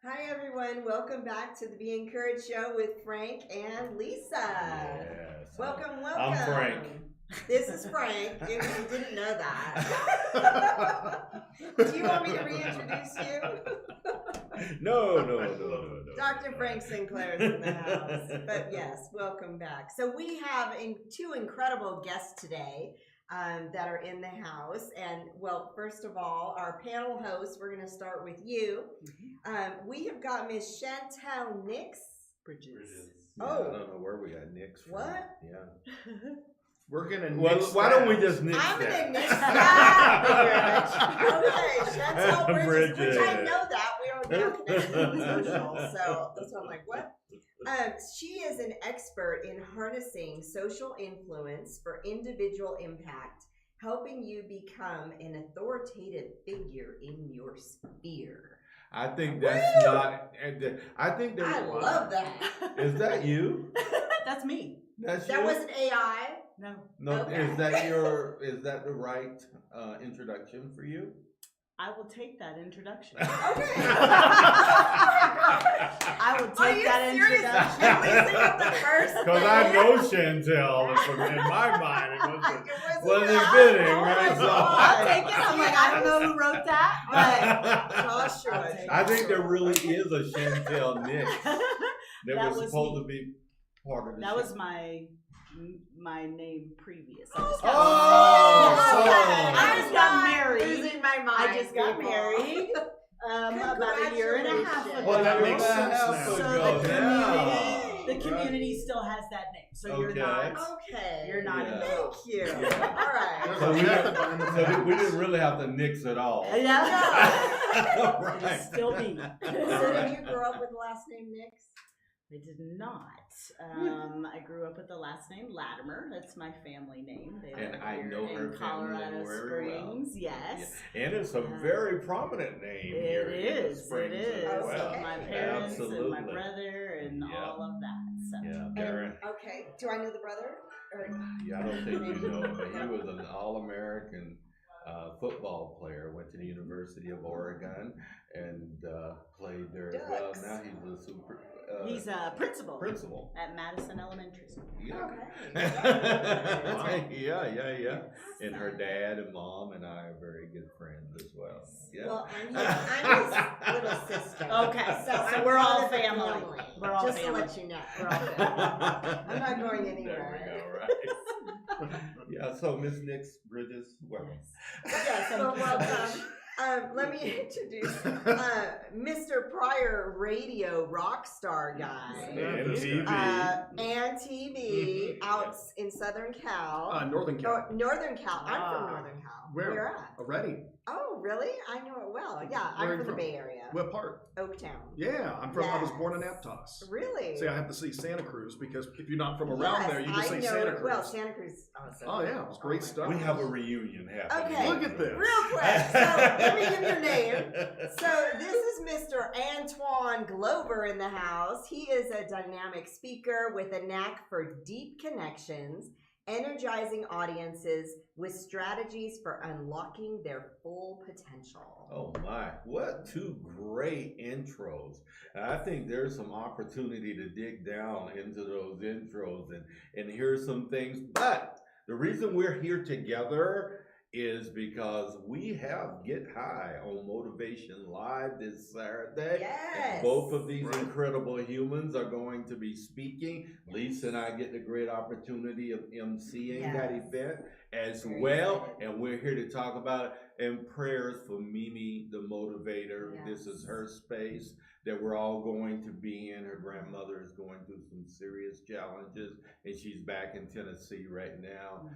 Hi everyone, welcome back to the Be Encouraged show with Frank and Lisa. Yes. Welcome. I'm Frank. This is Frank, if you didn't know that. Do you want me to reintroduce you? No. Dr. Frank Sinclair is in the house. But yes, welcome back. So we have two incredible guests today that are in the house. And well, first of all, our panel hosts, we're going to start with you. We have got Miss Shantelle Nix. Bridges. Oh. Yeah, I don't know where we got Nix from. What? Yeah. We're gonna Well, nix why don't we that. just nix I'm that? going to nix that. Okay, Shantelle Bridges, which I Bridges. know that. We are now connected on social. So that's why I'm like, what? She is an expert in harnessing social influence for individual impact, helping you become an authoritative figure in your sphere. I think that's not. I think I there's. love that. Is that you? That's me. That's That you? wasn't AI. No, No. Okay. Is that the right introduction for you? I will take that introduction. Okay. I will Are take you that serious? introduction. At least they got the first Because I name. know Chantel. From in my mind, it wasn't that. fitting, Oh my right? So- God. I'll take it. I'm like, I don't know who wrote that, but Joshua. I think there really is a Chantel Nix that That was was supposed me. to be part of the that show. was my name previous. I just Oh, got, so- I just got I'm married. losing my mind. I just got people. married about a year and a half Congratulations. ago. Well, that makes So sense the now. The community still has that name, so you're Okay. not. Okay. You're not Yeah. in Thank trouble. you. Yeah. All right. There's So a we method didn't, behind the so madness. we didn't really have to nix at all. Yeah. Right. Still me. So did you grow up with the last name Nix? I did not. I grew up with the last name Latimer. That's my family name. They And live I here know her in family Colorado name very well. Springs. Yes. Yeah. And it's a very prominent name here It in the is. It Springs is. as well. Okay. My parents and Absolutely. my brother and Yeah. all of that. So. Yeah, And, very. okay. Do I know the brother? Or, Yeah, I don't think you know, but he was an All-American football player. Went to the University of Oregon and played there as well. Ducks. Now he's a super. He's a principal Principal. at Madison Elementary School. Yeah. Okay. Yeah. And her dad and mom and I are very good friends as well. Yeah. Well, I'm his little sister. Okay, so I'm we're all part of the family. We're all Just family. to let you know, we're all family. I'm not going anywhere. There we go, right? Yeah, so Miss Nix Bridges, welcome. Yes, so welcome. Let me introduce Mr. Pryor, radio rock star guy. And TV. And TV out in Southern Cal. Northern Cal. Oh, Northern Cal. I'm from Northern Cal. Where? at? Already? Oh, really? I know it well. Yeah, Where are I'm you from the from? Bay Area. What part? Oaktown. Yeah, I'm from. I was born in Yes. Aptos. Really? See, I have to see Santa Cruz because if you're not from around Yes, there, you just I say know Santa it Cruz. well. Santa Cruz. Oh, yeah, it was great my stuff. We have a reunion happening. Okay. Look at this. Real quick, so let me give your name. So this is Mr. Antoine Glover in the house. He is a dynamic speaker with a knack for deep connections, energizing audiences with strategies for unlocking their full potential. Oh my, what two great intros. I think there's some opportunity to dig down into those intros and hear some things. But the reason we're here together is because we have Get High on Motivation Live this Saturday. Yes. And both of these incredible humans are going to be speaking. Lisa and I get the great opportunity of emceeing that Yes. event as Very well. excited. And we're here to talk about it. And prayers for Mimi, the motivator. Yes. This is her space that we're all going to be in. Her grandmother is going through some serious challenges, and she's back in Tennessee right now,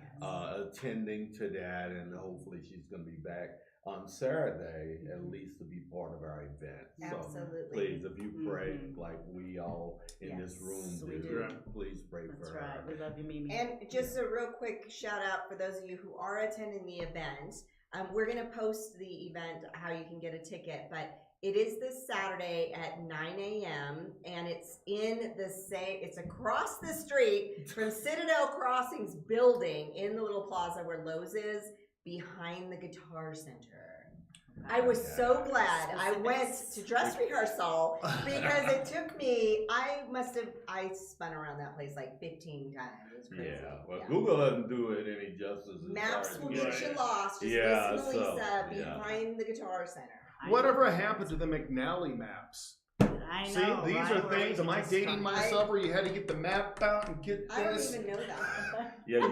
attending to that, and hopefully she's going to be back on Saturday, at least to be part of our event. So Absolutely. please, if you pray like we all in this Yes, room we do, do. please pray That's for right. her. We love you, Mimi. And just a real quick shout out for those of you who are attending the event. We're going to post the event, how you can get a ticket, but it is this Saturday at 9 a.m. and it's it's across the street from Citadel Crossings building in the little plaza where Lowe's is, behind the Guitar Center. I was so glad I went to dress rehearsal because it took me, I spun around that place like 15 times. It was crazy. Yeah, well, Google doesn't do it any justice. as Maps far as will getting get you it. lost. Just Yeah, listen to so, Lisa yeah. behind the Guitar Center. Whatever happened to the McNally maps? I See, know, these right? are Where things. you Am I just dating stop. myself where you had to get the map out and get I don't this? even know that. Yeah,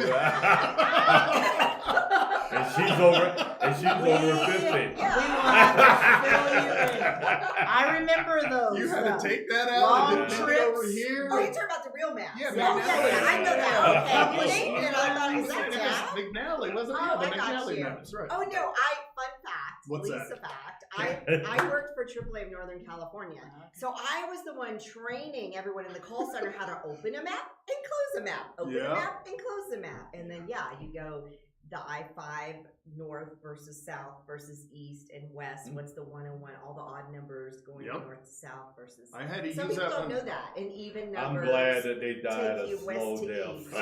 and she's over 50. Yeah. We will have to fill you in. I remember those. You had to take that Long out and then take it trips. over here. Oh, you're talking about the real maps. Yeah, yeah, McNally. I know that. Yeah. Okay, and I thought, is that It was Tab? McNally, wasn't it? Oh, Yeah, the I got McNally you. maps, right? Oh no, fun fact, What's Lisa that? fact. I worked for AAA of Northern California. So I was the one training everyone in the call center how to open a map and close a map. Open Yeah. a map and close a map. And then you go the I-5 north versus south versus east and west. What's the 101? All the odd numbers going Yep. north to south versus. I had to Some use people that don't on. know that. And even I'm numbers. glad that they died take a you west slow to death. east.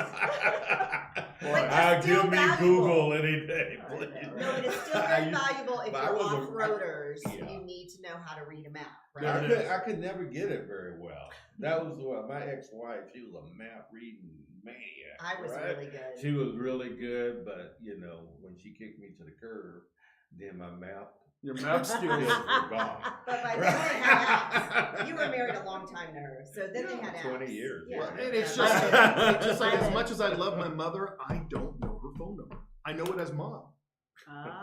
I'll that's still give me valuable. Google any day, I please. know, No, but it's still very valuable if But I you're was a- off-roaders. yeah. You need to know how to read a map, I right? I could never get it very well. That was my ex-wife. She was a map reading maniac. I was right? really good. She was really good, but when she kicked me to the curb, then my map Your map skills skills. were gone. But by then they had apps. You were married a long time to her, so then they had apps. 20 years, Yeah. yeah. And it's I just like did. as much as I love my mother, I don't know her phone number. I know it as mom.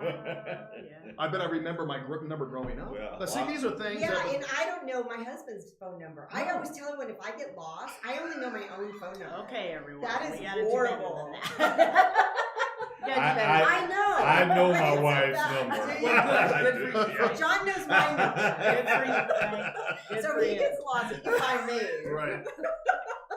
Yeah. I bet I remember my number growing up. Well, but see, these are things. Yeah, that, and I don't know my husband's phone number. I No. always tell everyone if I get lost, I only know my own phone number. Okay, everyone. That is we gotta horrible. do better than that. You gotta do better. I know. I know but my it's wife's about- number. Do you? I Good do, for you. yeah. John knows my number. Good for you, Frank. Good So for he you. gets lost, he can find me. Right.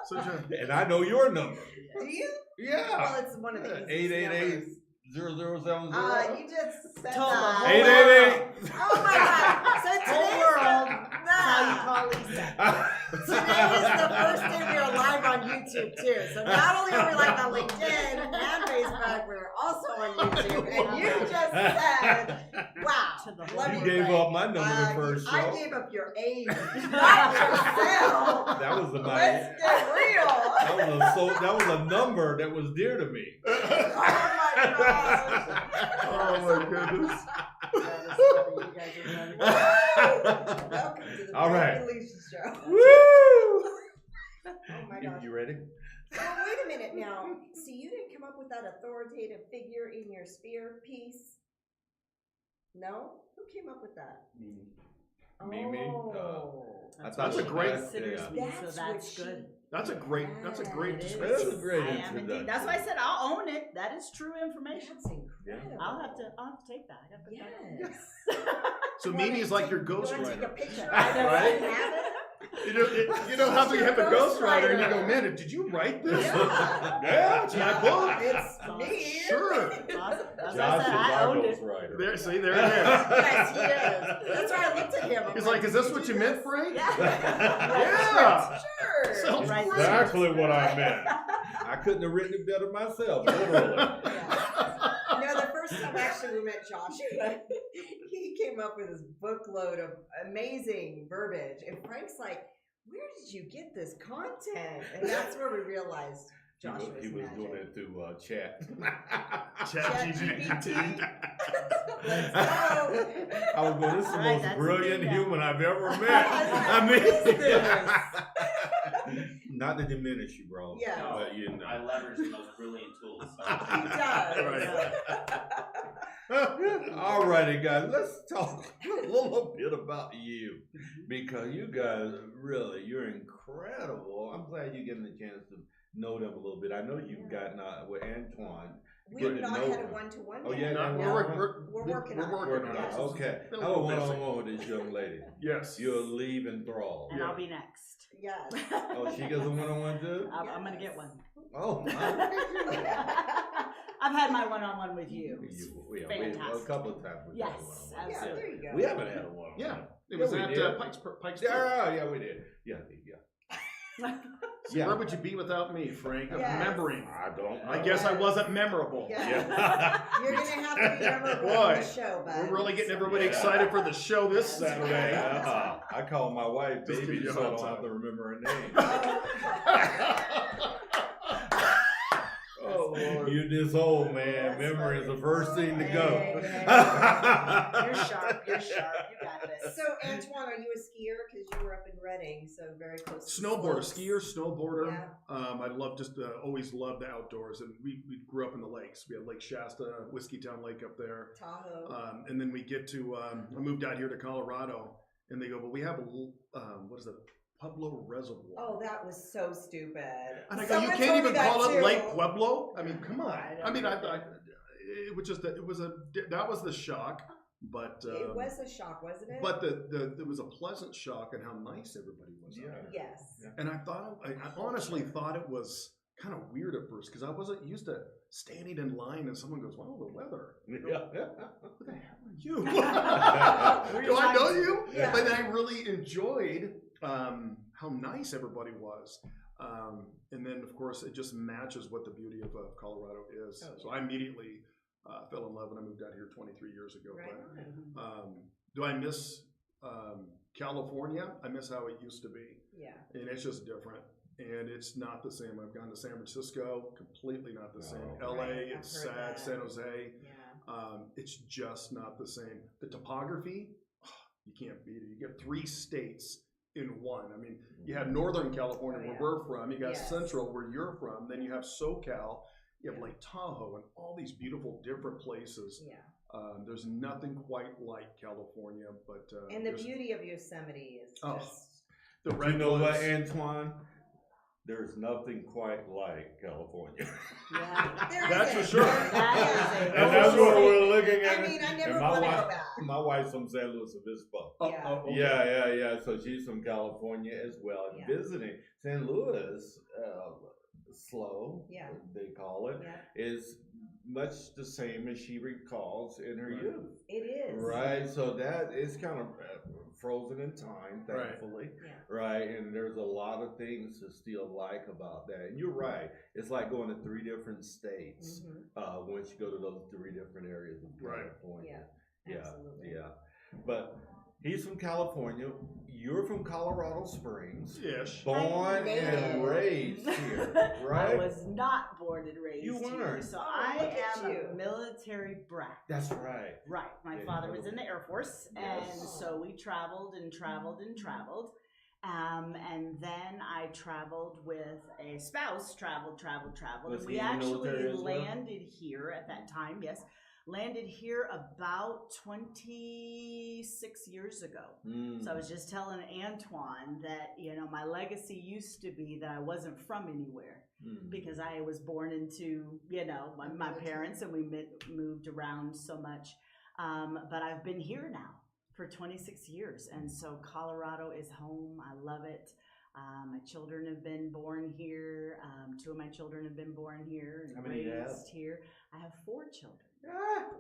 So, And I know your number. Do you? Yeah. Well, it's one of the easiest 888 numbers. 0070. You just said Told the that. whole 888. Oh my God! So Whole today's world. the, That's how you call Lisa. Today is the first day we are live on YouTube too. So not only are we live on LinkedIn and Facebook, we're also on YouTube. And you just said, wow. To the let whole me You gave think. up my number the first show. I gave up your age, not yourself. That was the Let's get real. that was a number that was dear to me. Oh my gosh. Oh my goodness. That is funny. You guys are funny. Welcome to the All right. Alicia Show. Woo! Oh my gosh. You ready? Well, wait a minute now. So you didn't come up with that authoritative figure in your sphere piece? No? Who came up with that? Mimi? Oh. I That's thought what she great- considers me, so That's that's what good. That's a great It description. That's a great I am introduction. indeed. That's why I said I'll own it. That is true information. That's incredible. I'll have to take that. I gotta put that on. Yes. So You wanna Mimi is like take- your you wanna take a ghostwriter. picture? I know, Right? right? Have it? You know how you have a ghostwriter and you go, Ghostwriter. man, did you write this? Yeah. Yeah, it's my book. It's me. Sure. Awesome. That's why I Josh is said I our owned it. ghostwriter. There, see, there it is. Yes, he is. That's why I looked at him. I'm He's like, is this "Did what you do meant, this?" Frank? Yeah. Sure. Sounds Right. great. Exactly what I meant. I couldn't have written it better myself, literally. Yeah. No, the first time actually we met Joshua, he came up with this bookload of amazing verbiage. And Frank's like, where did you get this content? And that's where we realized Joshua's He was magic. doing it through chat. ChatGPT. Let's go. I was going, this is the Right, most that's brilliant the thing now. human I've ever met. I Not to diminish you, bro. Yeah. But you know. I leverage the most brilliant tools. He does. All righty, guys, let's talk a little bit about you because you guys really, you're incredible. I'm glad you're getting the chance to know them a little bit. I know you've gotten with Antoine. We've Getting to not know had a him. one-to-one Oh, yet. yeah, No, no, We're working on it. working on it. Okay. Still a How a little busy. one-on-one with this young lady? Yes. You'll leave enthralled. And I'll be next. Yes. Oh, she gets a one-on-one too? I'm gonna get one. Oh, I've had my one-on-one with you. a Fantastic. couple of times. we've had Yes, a one-on-one. Yeah, absolutely. there you go. We haven't had a one-on-one. Yeah. It Yeah, was we at did. Pikes Peak. Yeah, we did. Yeah. Where would you be without me, Frank? Yes. Remembering. I don't. I guess I wasn't memorable. Yeah. Yeah. You're gonna have to be memorable Boy, on the show, bud. We're really getting everybody Yeah. excited for the show this Saturday. Yeah. I call my wife Just baby give you a so I hard don't time. have to remember her name. Oh, Lord. You this old man. That's Memory is funny. the first thing to go. Hey, You're sharp. You're sharp. You got this. So, Antoine, are you a skier? Because you were up in Reading, so very close. to Snowboarder, slopes. skier, snowboarder. Yeah. I love always loved the outdoors, and we grew up in the lakes. We had Lake Shasta, Whiskey Town Lake up there, Tahoe. and then we get to. I moved out here to Colorado, and they go, "Well, we have a what is it, Pueblo Reservoir." Oh, that was so stupid. And I go, Someone "You can't told me even that call it too. Lake Pueblo." I mean, come on. I don't I mean, know. it was just that was the shock, but It was a shock, wasn't it? but there was a pleasant shock and how nice everybody was. out there. Yes. Yeah. And I honestly thought it was kind of weird at first because I wasn't used to standing in line and someone goes, "Wow, the weather." Yeah. Who the hell are you? Who are you Do I know talking to? you? Yeah. But I really enjoyed how nice everybody was. And then, of course, it just matches what the beauty of Colorado is. Oh, So I immediately fell in love when I moved out here 23 years ago. Right But, on. do I miss California? I miss how it used to be. Yeah. And it's just different. And it's not the same. I've gone to San Francisco, completely not the same. Oh. LA, Right, it's I've heard sad. that. San Jose, Yeah. it's just not the same. The topography, you can't beat it. You get 3 states in one. I mean, you have Northern California Oh, where yeah. we're from, you got Yes. Central where you're from, then you have SoCal, you have Lake Tahoe, and all these beautiful different places. Yeah. There's nothing quite like California, but And the there's beauty of Yosemite is Oh. just. the You know what, redwoods. Antoine? There's nothing quite like California. Yeah. There That's for isn't. sure. That is a- And that's what we're looking at. I mean, I never And my want to wife- go back. My wife's from San Luis Obispo. Yeah. Okay. Yeah. So she's from California as well. And Yeah. visiting San Luis, slow, Yeah. they call it, Yeah. is much the same as she recalls in her Right. youth. It is. Right, so that is kind of frozen in time, Right. thankfully. Yeah. Right. And there's a lot of things to still like about that. And you're right. It's like going to 3 different states once you go to those 3 different areas of Right. California. Yeah, absolutely. Yeah. But he's from California. You're from Colorado Springs. Ish. Born Native. and raised here, I right? was not born and raised You here, weren't. so Oh, I look at am you. a military brat. That's right. Right. My Yeah, father you was know. in the Air Force, Yes. and so we traveled and traveled and traveled. And then I traveled with a spouse, traveled. Was And he we in the actually military as well? landed here at that time, yes. Landed here about 26 years ago. So I was just telling Antoine that, my legacy used to be that I wasn't from anywhere. Because I was born into, my parents, and we moved around so much. But I've been here now for 26 years. And so Colorado is home. I love it. My children have been born here. 2 of my children have been born here and How many do you have? raised here. I have 4 children. Yeah.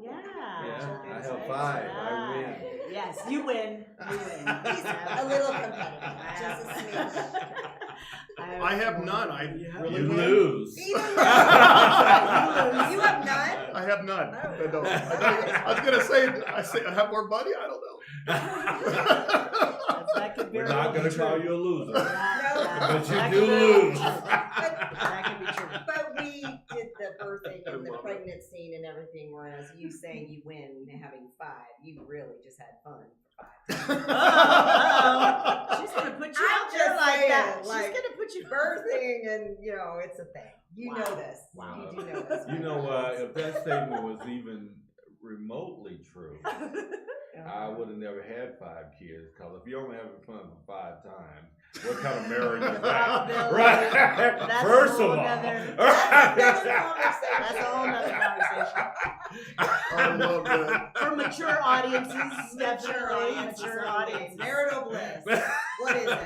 Yeah. I have 5. I win. Yes, you win. You win. He's a little competitive, just a smidge. I have none. I really You win. lose. Even though you have none. I have none. Oh, I don't. wow. I was gonna say I have more money. I don't know. That could We're very not well going be to call true. you a loser. That But you could do very well be lose. true. That could be true. But we did the birthing I and the love it. pregnancy and everything, whereas you saying you win having 5, you really just had fun. She's gonna put you I'm out there just like saying, that. like, She's gonna put you Birthing and it's a thing. You Wow. know this. Wow. You do know this. You know what? If that statement was even remotely true, I would have never had 5 kids. Because if you're only having fun for 5 times, what kind of marriage is that? Bill, Right. that's a First of whole all, nother- That's That's a whole nother conversation. I love that. For mature audiences, Mature definitely. audiences Mature only. audiences. Marital bliss. What is it?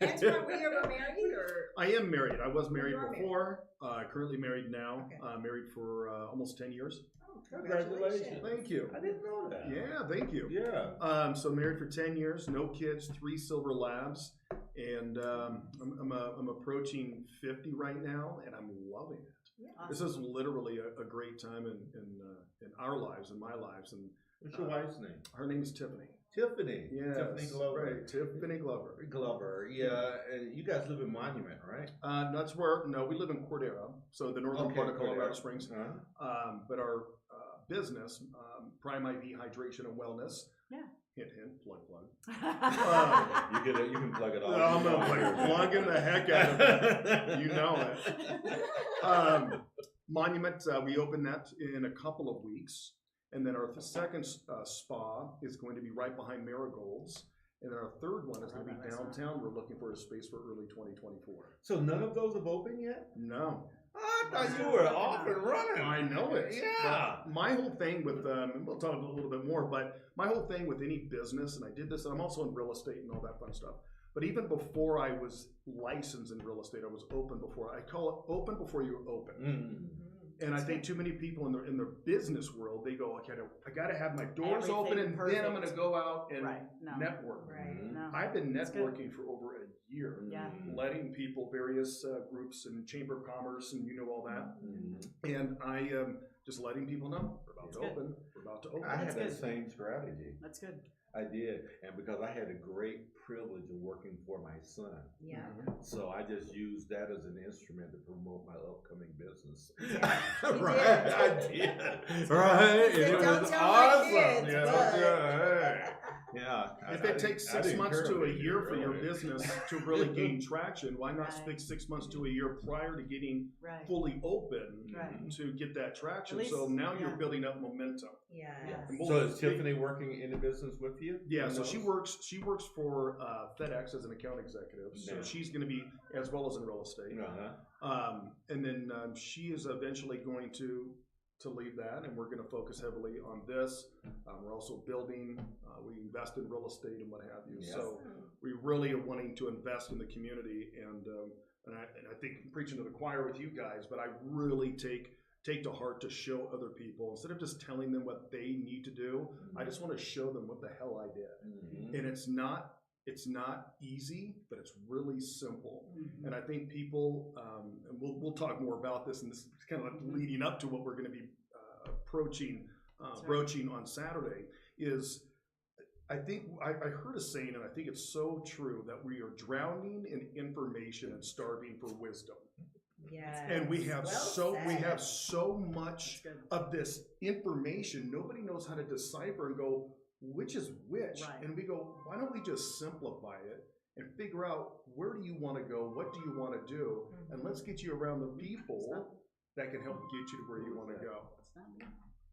Antoine, were you ever married or? I am married. I was married You are married. before. Currently married now. Okay. Married for almost 10 years. Oh, Congratulations. Thank you. I didn't know that. Yeah, thank you. Yeah. So married for 10 years, no kids, 3 silver labs, and I'm approaching 50 right now, and I'm loving it. Yeah. This is literally a great time in our lives, in my lives, and What's your wife's name? her name is Tiffany. Tiffany. Yes, Tiffany Glover. right, Tiffany Glover. Glover. Yeah. And you guys live in Monument, right? That's where we live in Cordero, so the northern part of Colorado Cordero. Springs. Huh? But our business, Prime IV Hydration and Wellness. Yeah. Hint, hint, plug. You can plug it all. I'm plugging the heck out of it. You know it. Monument, we open that in a couple of weeks. And then our second spa is going to be right behind Marigold's. And then our third one is going to be downtown. We're looking for a space for early 2024. So none of those have opened yet? No. I thought you were off and running. I know it. Yeah. But my whole thing with, and we'll talk a little bit more, but my whole thing with any business, and I did this, and I'm also in real estate and all that fun stuff. But even before I was licensed in real estate, I was open before. I call it open before you're open. Mm. And I think too many people in their business world, they go, okay, I got to have my doors open, and Everything then I'm going to perfect. go out and Right. No. network. Right. No. I've been That's good. networking for over a year, Yeah. letting people, various groups and Chamber of Commerce, and you know all that. Mm. And I am just letting people know we're about That's to good. open. We're about to open. I had That's that good. same strategy. That's good. I did. And because I had a great privilege of working for my son. Yeah. So I just used that as an instrument to promote my upcoming business. Yeah, you Right, did. I did. Right, You said, and it "Don't was tell my awesome. kids, Yeah, but-" yeah. If it takes I 6 didn't months care to what a you year did for your earlier. business to really gain traction, why not Right. take 6 months to a year prior to getting Right. fully open Right. to get that traction? At least- so now you're yeah. building up momentum. Yeah. And we'll- So is Tiffany working in the business with you? Yeah, On so those? she works for FedEx as an account executive. So Yeah. she's going to be as well as in real estate. Uh-huh. And then she is eventually going to leave that, and we're going to focus heavily on this. We're also building. We invest in real estate and what have you. Yes. So we really are wanting to invest in the community, and I think I'm preaching to the choir with you guys, but I really take take to heart to show other people. Instead of just telling them what they need to do, I just want to show them what the hell I did. Mm-hmm. And it's not easy, but it's really simple. Mhm. And I think people, and we'll talk more about this, and this is kind of like leading up to what we're going to be broaching on Saturday, is I think I heard a saying, and I think it's so true, that we are drowning in information and starving for wisdom. Yes. And we have Well said. so much That's good. of this information. Nobody knows how to decipher and go, which is which. Right. And we go, why don't we just simplify it and figure out, where do you want to go? What do you want to do? And let's get you around the people that can help get you to where you want to go. It's not me.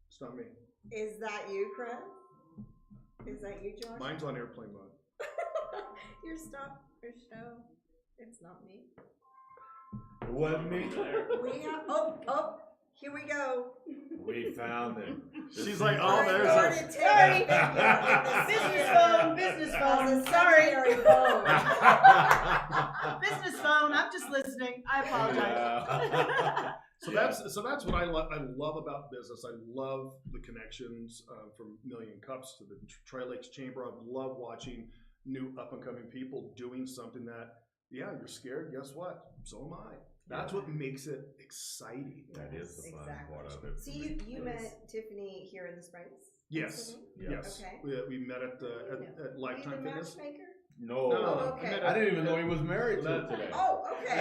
It's not me. Is that you, Chris? Is that you, Josh? Mine's on airplane mode. Your show. It's not me. It wasn't me. We have, here we go. We found it. She's like, oh, Alright, there's Lord, a... it's Terry. Business phone. That's a Sorry. secondary phone. Business phone. I'm just listening. I apologize. So that's what I love about business. I love the connections from Million Cups to the Tri-Lakes Chamber. I love watching new up and coming people doing something that, yeah, you're scared. Guess what? So am I. That's what makes it exciting. That is the fun Exactly. part of it. So you met Tiffany here in the Springs? Yes. Pennsylvania? Yes. Okay. We met at Lifetime Are you the Fitness. matchmaker? No, Oh, okay. I didn't even know he was married till today. Oh, okay.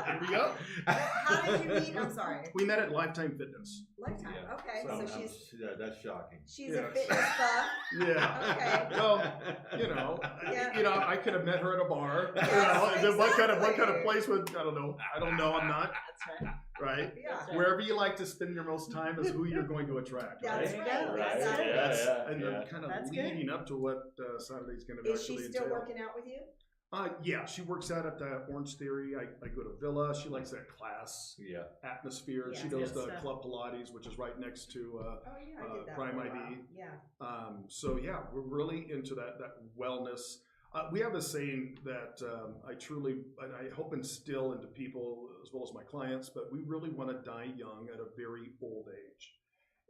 Here we go. How did you meet? I'm sorry. We met at Lifetime Fitness. Lifetime. Yeah. Okay, so That's shocking. she's Yeah. a fitness buff. Yeah. Okay. Well, Yeah. I could have met her at a bar. Yes, Then what kind of exactly. place would, I don't know. I'm not, That's right. right? Yeah. Wherever you like to spend your most time is who you're going to attract, right? That's There right. you go. Right. Exactly. Yeah. And then kind of That's good. leading up to what Saturday's going to Is actually she still entail. working out with you? Yeah, she works out at the Orange Theory. I go to Villa. She likes that class Yeah. atmosphere. Yeah, She does good the stuff. Club Pilates, which is right next to Oh yeah, I did that. Prime for a ID. while. Yeah. So yeah, we're really into that wellness. We have a saying that I truly, and I hope instill into people as well as my clients, but we really want to die young at a very old age.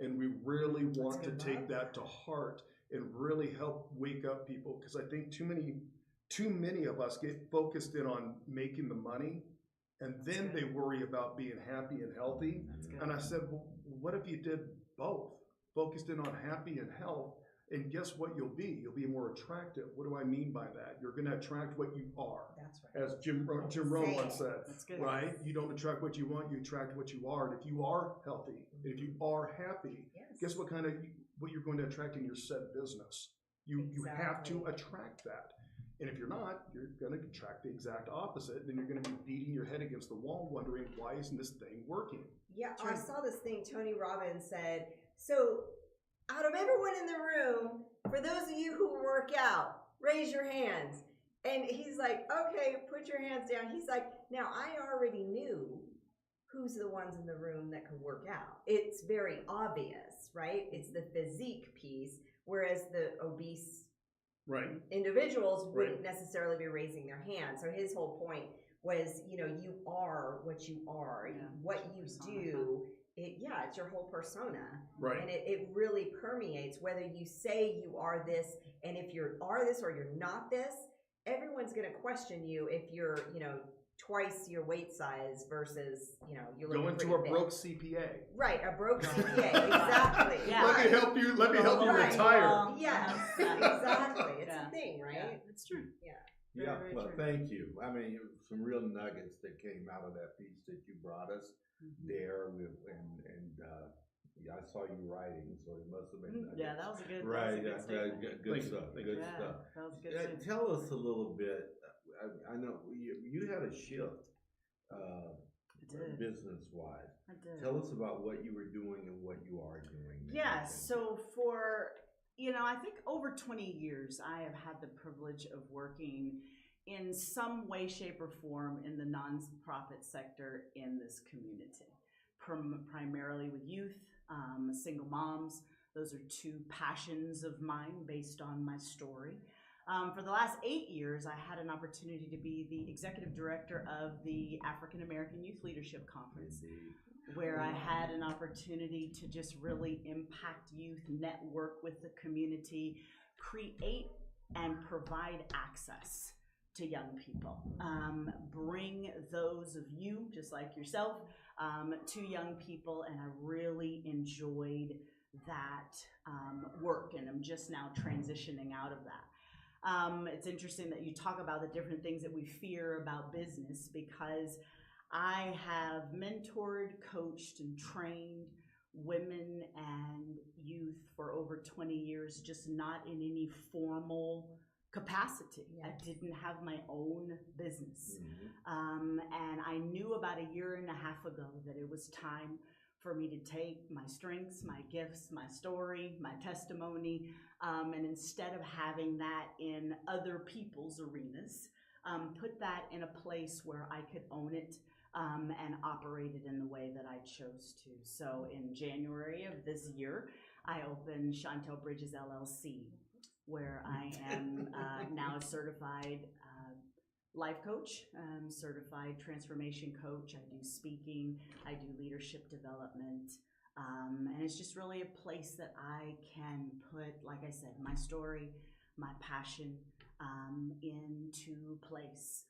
And we really want to good. take Love that to heart and really help wake up people, because I think too many of us get focused in on making the money, and then they worry about being happy and healthy. That's good. And I said, well, what if you did both? Focused in on happy and health, and guess what you'll be? You'll be more attractive. What do I mean by that? You're going to attract what you are. That's right. As Jim Rohn once said, That's good. right? You don't attract what you want, you attract what you are. And if you are healthy, and if you are happy, Yes. guess what what you're going to attract in your said business? You have to Exactly. attract that. And if you're not, you're going to attract the exact opposite. Then you're going to be beating your head against the wall, wondering, why isn't this thing working? Yeah, True. I saw this thing. Tony Robbins said, so out of everyone in the room, for those of you who work out, raise your hands. And he's like, okay, put your hands down. He's like, now I already knew who's the ones in the room that could work out. It's very obvious, right? It's the physique piece, whereas the obese Right. individuals wouldn't necessarily be raising their hand. So his whole point was, you are what you are. Yeah. What you do, it's your whole persona. Right. And it really permeates whether you say you are this, and if you are this or you're not this, everyone's going to question you if you're, twice your weight size versus, you're Go into a broke CPA. Right, a broke CPA, exactly. Yeah. Let me help you Right. retire. Yes, Yeah. exactly. It's Yeah. a thing, right? Yeah, it's true. Yeah, Very well, true. thank you. I mean, some real nuggets that came out of that piece that you brought us there with, I saw you writing, so it must have been nuggets. Yeah, that was a good. Right, that was a good statement. good Thank you. stuff, Thank good Yeah, stuff. that was a good. statement. Tell us a little bit. I know you had a shift, did. business-wise. I did. Tell us about what you were doing and what you are doing. now. Yes. So for, I think over 20 years, I have had the privilege of working in some way, shape, or form in the nonprofit sector in this community, primarily with youth, single moms. Those are two passions of mine based on my story. For the last 8 years, I had an opportunity to be the executive director of the African American Youth Leadership Conference, where I had an opportunity to just really impact youth, network with the community, create and provide access to young people, bring those of you, just like yourself, to young people, and I really enjoyed that work, and I'm just now transitioning out of that. It's interesting that you talk about the different things that we fear about business, because I have mentored, coached, and trained women and youth for over 20 years, just not in any formal capacity. Yes. I didn't have my own business. And I knew about 1.5 years ago that it was time for me to take my strengths, my gifts, my story, my testimony, and instead of having that in other people's arenas, put that in a place where I could own it and operate it in the way that I chose to. So in January of this year, I opened Shantelle Bridges LLC, where I am now a certified life coach, certified transformation coach. I do speaking, I do leadership development, and it's just really a place that I can put, like I said, my story, my passion into place.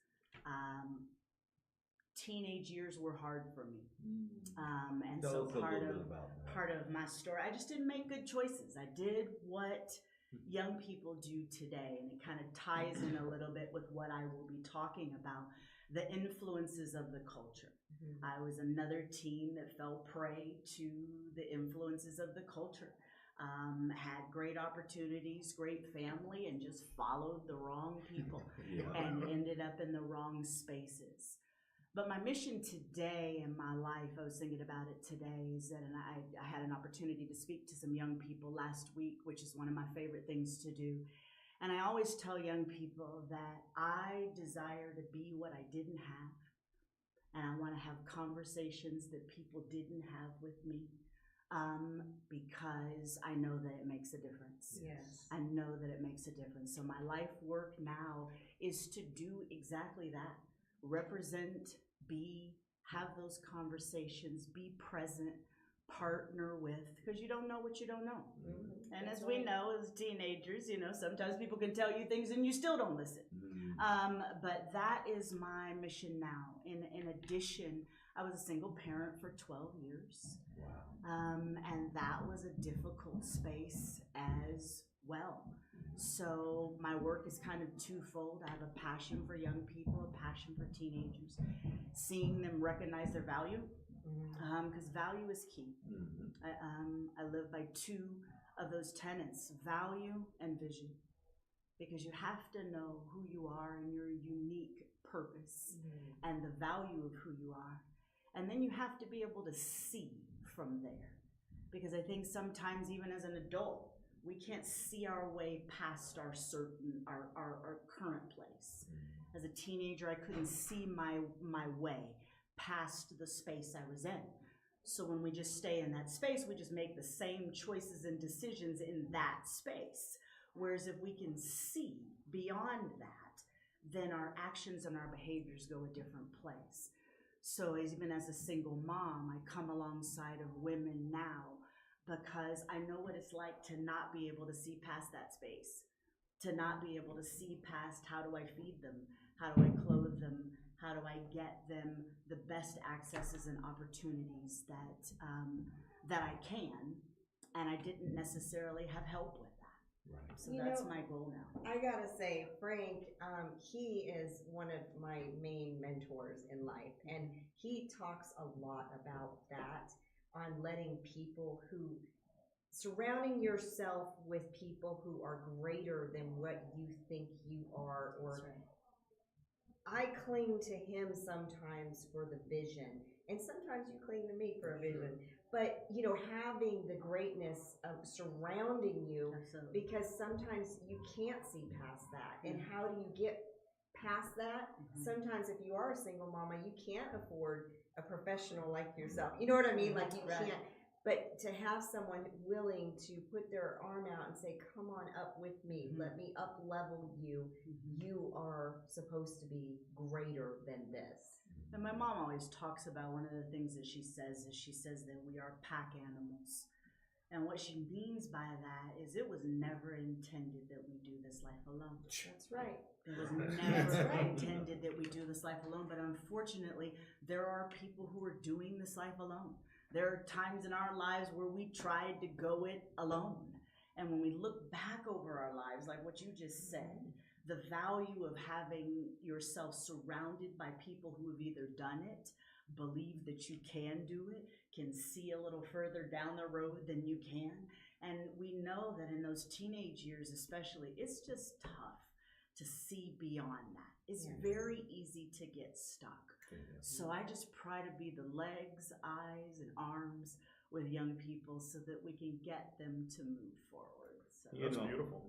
Teenage years were hard for me, and Tell so us a little bit about that. part of my story, I just didn't make good choices. I did what young people do today, and it kind of ties in a little bit with what I will be talking about, the influences of the culture. I was another teen that fell prey to the influences of the culture. Had great opportunities, great family, and just followed the wrong people and ended up in the wrong spaces. But my mission today in my life, I was thinking about it today, is that I had an opportunity to speak to some young people last week, which is one of my favorite things to do. And I always tell young people that I desire to be what I didn't have. And I want to have conversations that people didn't have with me, because I know that it makes a difference. Yes. I know that it makes a difference. So my life work now is to do exactly that. Represent, have those conversations, be present, partner with, because you don't know what you don't know. And That's as we right. know, as teenagers, sometimes people can tell you things and you still don't listen. But that is my mission now. In addition, I was a single parent for 12 years. And that was a difficult space as well. So my work is kind of twofold. I have a passion for young people, a passion for teenagers, seeing them recognize their value, because value is key. I live by 2 of those tenets, value and vision, because you have to know who you are and your unique purpose and the value of who you are. And then you have to be able to see from there, because I think sometimes even as an adult, we can't see our way past our current place. As a teenager, I couldn't see my way past the space I was in. So when we just stay in that space, we just make the same choices and decisions in that space. Whereas if we can see beyond that, then our actions and our behaviors go a different place. So even as a single mom, I come alongside of women now, because I know what it's like to not be able to see past that space, to not be able to see past how do I feed them, how do I clothe them, how do I get them the best accesses and opportunities that I can, and I didn't necessarily have help with that. So that's my goal now. I gotta say, Frank, he is one of my main mentors in life, and he talks a lot about that, on letting people surrounding yourself with people who are greater than what you think you are, or I cling to him sometimes for the vision, and sometimes you cling to me for a vision. But having the greatness of surrounding you, Absolutely. because sometimes you can't see past that. And how do you get past that? Sometimes if you are a single mama, you can't afford a professional like yourself. You know what I mean? Like you can't. But to have someone willing to put their arm out and say, come on up with me, let me up level you, you are supposed to be greater than this. And my mom always talks about, one of the things that she says that we are pack animals. And what she means by that is it was never intended that we do this life alone. That's right. It was never intended that we do this life alone, but unfortunately, there are people who are doing this life alone. There are times in our lives where we tried to go it alone. And when we look back over our lives, like what you just said, the value of having yourself surrounded by people who have either done it, believe that you can do it, can see a little further down the road than you can. And we know that in those teenage years especially, it's just tough to see beyond that. It's very easy to get stuck. So I just try to be the legs, eyes, and arms with young people so that we can get them to move forward. So That's beautiful.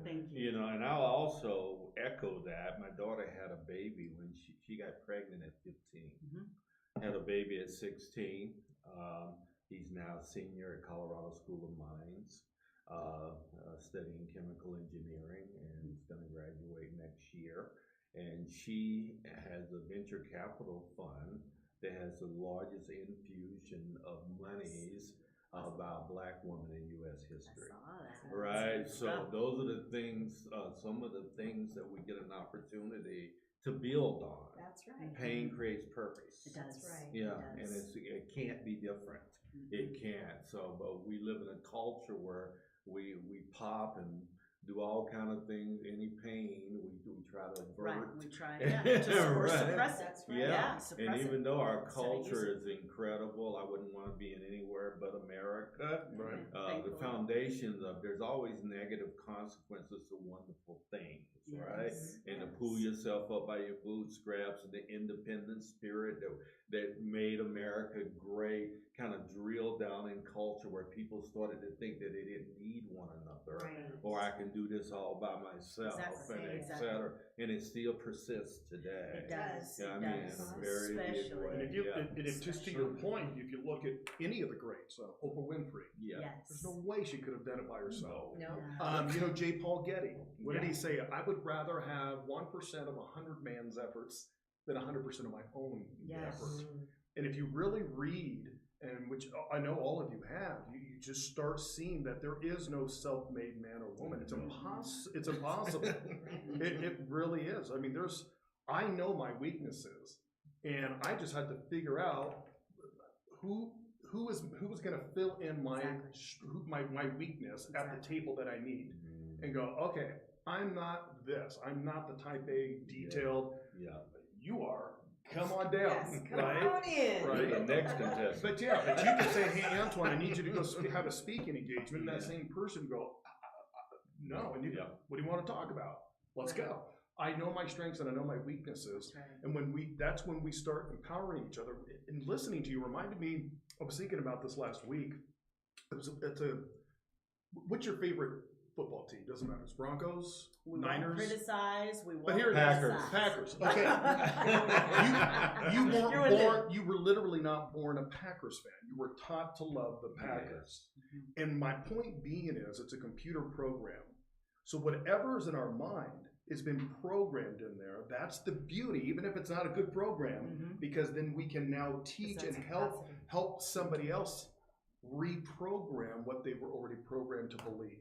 thank you. And I'll also echo that. My daughter had a baby when she got pregnant at 15. Had a baby at 16. He's now a senior at Colorado School of Mines, studying chemical engineering, and he's going to graduate next year. And she has a venture capital fund that has the largest infusion of monies about Black women in U.S. history. I saw that. Right, so those are the things, some of the things that we get an opportunity to build on. That's right. Pain creates purpose. It does. That's right. Yeah, It and does. it can't be different. It can't. So, but we live in a culture where we pop and do all kind of things. Any pain, we try to avert. Right, we try, or Right. suppress it. That's right. Yeah, suppress and it. even though our Instead of use culture it. is incredible, I wouldn't want to be in anywhere but America. Right. The Thankfully. foundations of, there's always negative consequences to wonderful things, right? And to pull yourself up by your food scraps, and the independent spirit that made America great, kind of drilled down in culture where people started to think that they didn't need one another, or I can do this all by myself, Exactly, and exactly. et cetera. And it still persists today. It does. Yeah, I It mean, does. in a very big Especially. way. And if you, Yeah. and if just to your point, if you look at any of the greats, Oprah Winfrey, Yeah. there's no way she could have done it by herself. No. J. Paul Getty, what did he say? I would rather have 1% of 100 man's efforts than 100% of my own effort. And if you really read, and which I know all of you have, you just start seeing that there is no self-made man or woman. It's It's impossible. It really is. I mean, I know my weaknesses, and I just had to figure out who was going to fill in my weakness at the table that I need, and go, okay, I'm not this. I'm not the type A detailed. Yeah. You are. Come on down. Yes, come right? on in. Right. The next contestant. But you can say, hey, Antoine, I need you to go have a speaking engagement. And that same person go, no. And what do you want to talk about? Let's go. I know my strengths and I know my weaknesses. And that's when we start empowering each other. And listening to you reminded me, I was thinking about this last week. What's your favorite football team? Doesn't matter. It's Broncos, We Niners. won't criticize. We won't But here, Packers. Packers. Okay. You were literally not born a Packers fan. You were taught to love the Packers. And my point being is, it's a computer program. So whatever's in our mind has been programmed in there. That's the beauty, even if it's not a good program, because then we can now teach and help somebody else reprogram what they were already programmed to believe.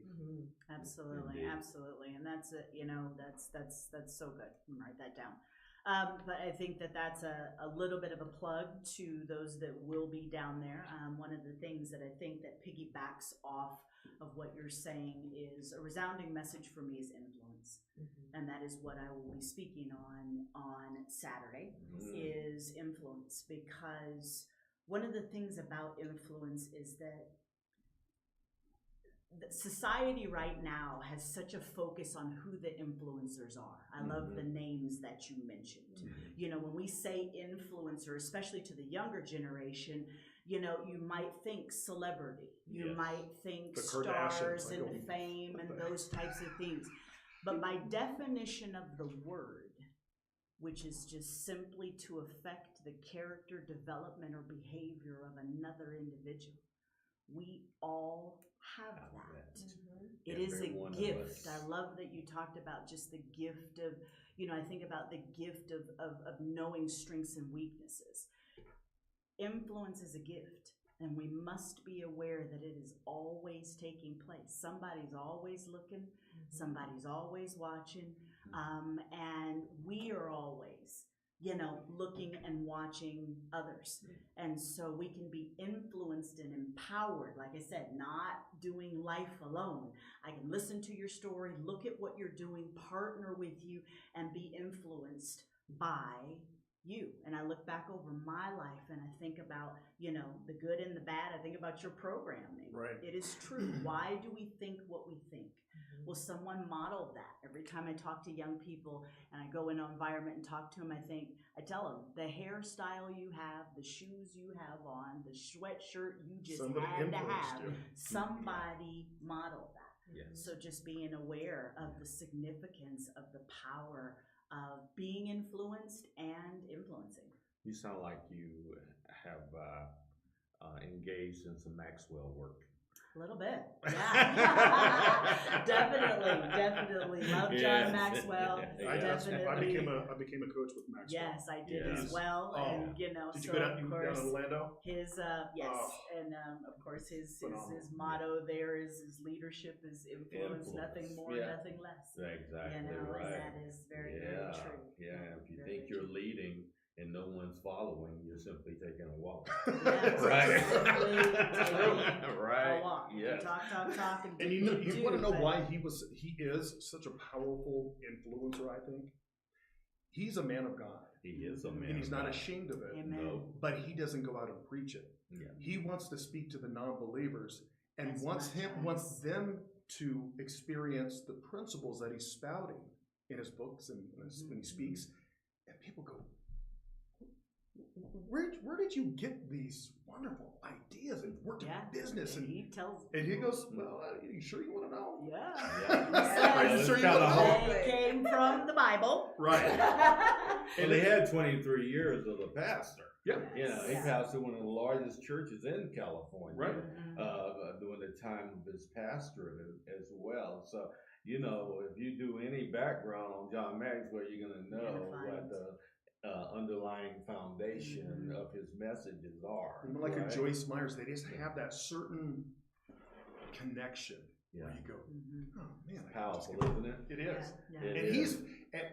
Absolutely, absolutely, and that's it. That's so good. Write that down. But I think that's a little bit of a plug to those that will be down there. One of the things that I think that piggybacks off of what you're saying is a resounding message for me is influence, and that is what I will be speaking on Saturday is influence, because one of the things about influence is that society right now has such a focus on who the influencers are. I love the names that you mentioned. You know, when we say influencer, especially to the younger generation, you might think celebrity, you might think The stars Kardashians, and fame and those types of things. But by definition of the word, which is just simply to affect the character development or behavior of another individual. We all have that. Mm-hmm. It is Every a one of gift. us. I love that you talked about just the gift of, I think about the gift of knowing strengths and weaknesses. Influence is a gift, and we must be aware that it is always taking place. Somebody's always looking, somebody's always watching, and we are always, looking and watching others. And so we can be influenced and empowered. Like I said, not doing life alone. I can listen to your story, look at what you're doing, partner with you, and be influenced by you. And I look back over my life and I think about, the good and the bad. I think about your programming. Right. It is true. Why do we think what we think? Well, someone modeled that. Every time I talk to young people and I go in an environment and talk to them, I tell them the hairstyle you have, the shoes you have on, the sweatshirt you just Somebody had to influenced have, you. somebody modeled that. Yes. So just being aware of the significance of the power of being influenced and influencing. You sound like you have engaged in some Maxwell work. A little bit, yeah. definitely. Love John Yes. Maxwell. Yeah. I Definitely. became a coach with Maxwell. Yes, I did Yes. as well. Oh. And Did so you go down, of course, down to Orlando? his yes, Oh. and of course his Phenomenal. motto there is leadership is influence, nothing Influence, more, yeah. nothing less. Exactly And right. that is very, yeah, very true. Yeah, if you Very think you're leading and no one's following, you're simply taking a walk. Yes, Right. simply taking Right. a walk. Yes. Talk, and And do, you want to know but- why he is such a powerful influencer, I think? He's a man of God. He is a man. And he's of not God. ashamed of it. Amen. No. But he doesn't go out and preach it. Yeah. He wants to speak to the non-believers and That's wants much wants nice. them to experience the principles that he's spouting in his books and when he speaks. And people go, where did you get these wonderful ideas and work in business? And And he tells. he goes, well, are you sure you want to know? Yeah. Are you Well, sure it's you want kinda to know? hard. They came from the Bible. Right. And they had 23 years of a pastor. Yeah. You know, he Yeah. pastored one of the largest churches in California. Right. During the time of his pastorate as well. So, if you do any background on John Maxwell, you're going to know You're gonna what find. the underlying foundation of his messages are. Like a right? Joyce Myers, they just have that certain connection Yeah. where you go, oh man, It's I can just powerful, get- isn't it? It is. Yeah. It And is.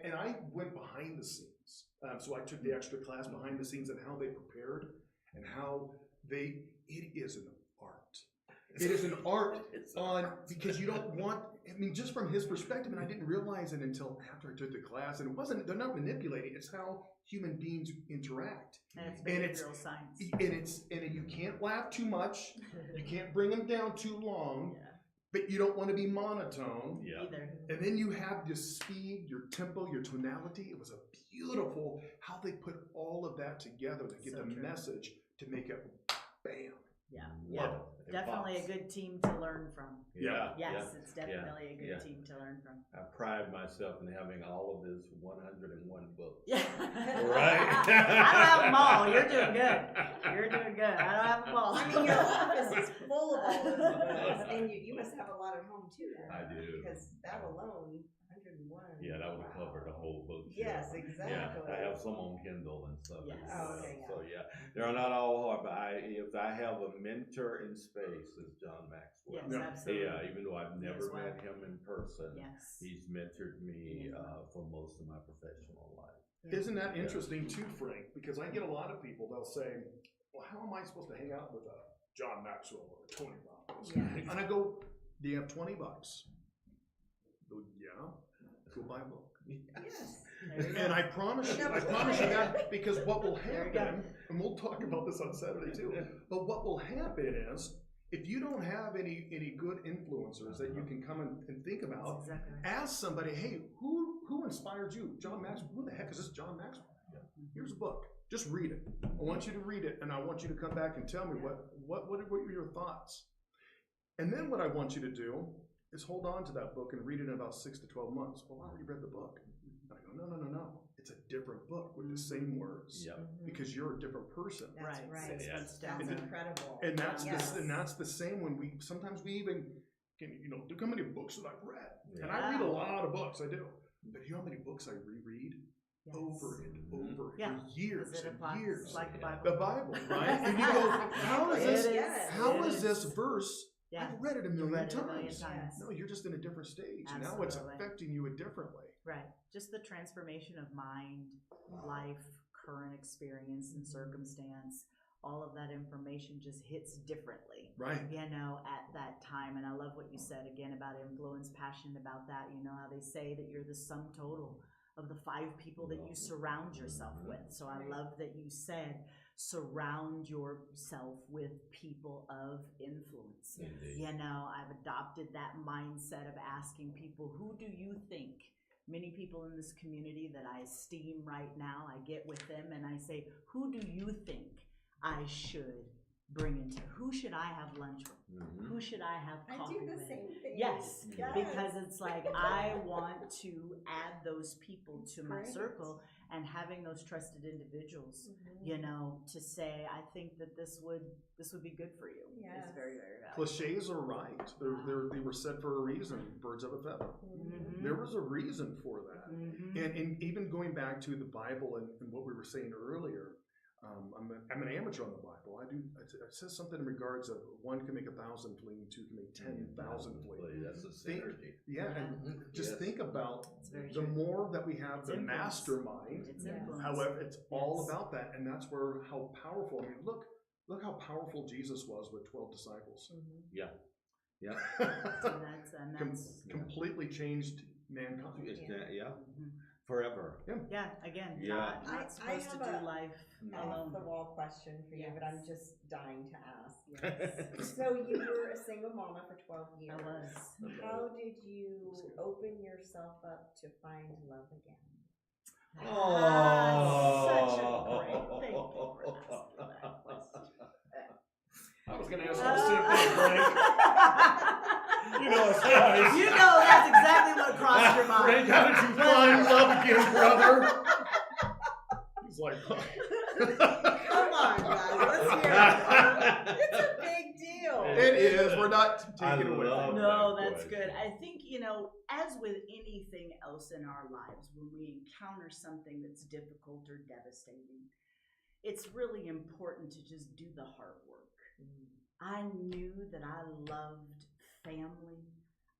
and I went behind the scenes. So I took the extra class behind the scenes and how they prepared and how it is an art. It is an art because you don't want, just from his perspective, and I didn't realize it until after I took the class, and they're not manipulating, it's how human beings interact. That's And it's- behavioral science. And you can't laugh too much, you can't bring them down too long, Yeah. but you don't want to be monotone. Yeah. Either. And then you have your speed, your tempo, your tonality. It was a beautiful how they put all of that together to get So the true. message to make it bam. Yeah. Love it. It Definitely pops. a good team to learn from. Yeah. Yes, it's definitely a good yeah. team to learn from. I pride myself in having all of his 101 books. Yeah. Right? I don't have them all. You're doing good. You're doing good. I don't have them all. I mean, your office is full of all those books, and you must have a lot at home too. Then, I do. because that alone, 101. Yeah, that would have wow. covered the whole book. Yes, Yeah, exactly. I have some on Kindle and stuff. Yes. as Oh, well. okay, yeah. So yeah, they're not all hard, but if I have a mentor in space, it's John Maxwell. Yes, Yeah. absolutely. Yeah, even though I've Me as never well. met him in person, Yes. he's mentored me Me as well. for most of my professional life. Isn't that interesting too, Frank? Because I get a lot of people, they'll say, well, how am I supposed to hang out with a John Maxwell or a Tony Robbins? Yeah. And I go, do you have $20? Go, yeah. Go buy a book. Yes. There you go. And I promise you that, because what will happen, and we'll talk about this on Saturday too, but what will happen is, if you don't have any good influencers that you can come and think That's about, exactly right. ask somebody, hey, who inspired you? John Maxwell. Who the heck is this John Maxwell? Here's a book. Just read it. I want you to read it, and I want you to come back and tell me what were your thoughts. And then what I want you to do is hold on to that book and read it in about 6 to 12 months. Well, I already read the book. And I go, no. it's a different book with the same words. Yep. Because you're a different person. That's Right, right. 6 months down That's the road. incredible. And that's Yes. and that's the same when sometimes we even can, look how many books that I've read. And I Yeah. read a lot of books, I do. But you know how many books I reread Yes. over and over Yeah. for years Is it and applies years. like the Bible? The Bible, right? And you go, how is this? It is. How It is this verse? Yeah. I've read it a You million read it a times. million times. No, you're just in a different stage. Now it's Absolutely. affecting you differently. Right. Just the transformation of mind, life, current experience and circumstance. All of that information just hits differently. Right. At that time. And I love what you said again about influence, passionate about that. You know how they say that you're the sum total of the 5 people that you surround yourself with. So I love that you said surround yourself with people of influence. Indeed. I've adopted that mindset of asking people, who do you think? Many people in this community that I esteem right now, I get with them and I say, who do you think I should bring into? Who should I have lunch with? Who should I have I coffee do the with? same thing. Yes, Yes. because it's like I want to add those people to my Great. circle, and having those trusted individuals, to say, I think that this would be good for you. Yes. Is very, very valuable. Cliches are right. They were said for a reason. Birds of a feather. Mhm. There was a reason for that. Mhm. And even going back to the Bible and what we were saying earlier, I'm an amateur on the Bible. It says something in regards of 1 can make 1,000 flee, 2 can make 10,000 flee. That's a synergy. And just Yes. think about It's very the true. more that we have It's the influence. mastermind. It's Yes. influence. However, it's all Yes. about that, and that's where how powerful. I mean, look how powerful Jesus was with 12 disciples. Yeah. Yeah. And that's Completely changed mankind. It's that, yeah. Mhm. Forever. Yeah, again, Yeah. not I supposed to have do life Off alone. the wall question for you, but I'm Yes. just dying to ask. So you were a single mama for 12 years. I was. How did you open yourself up to find love again? Such a great, thank you for asking that question. I was going to ask the same thing, Frank. You know it's nice. You know that's exactly what crossed your mind. Frank, how did you find love again, brother? He's like, Come on, guys, let's hear it. It's a big deal. it is. We're not taking it away. love No, that that's question. good. I think, as with anything else in our lives, when we encounter something that's difficult or devastating, it's really important to just do the hard work. I knew that I loved family.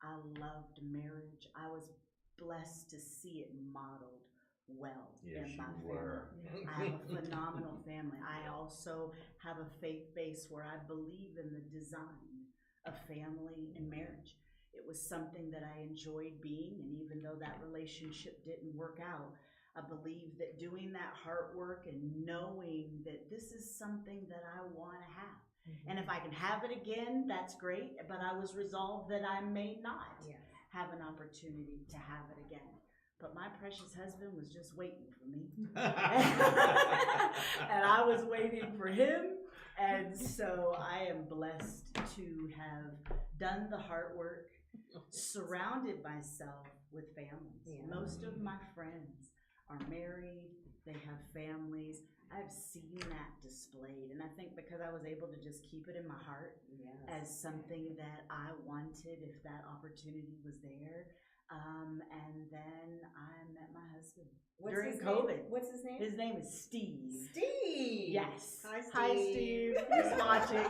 I loved marriage. I was blessed to see it modeled well Yes, in my you family. were. I have a phenomenal family. I also have a faith base where I believe in the design of family and marriage. It was something that I enjoyed being, and even though that relationship didn't work out, I believe that doing that hard work and knowing that this is something that I want to have. And if I can have it again, that's great, but I was resolved that I may not have an opportunity to have it again. But my precious husband was just waiting for me. And I was waiting for him. And so I am blessed to have done the hard work, surrounded myself with families. Yeah. Most of my friends are married, they have families. I've seen that displayed, and I think because I was able to just keep it in my heart as something that I wanted if that opportunity was there. And then I met my husband during his COVID. Name? What's his name? His name is Steve. Steve. Yes. Hi, Hi, Steve. He's watching.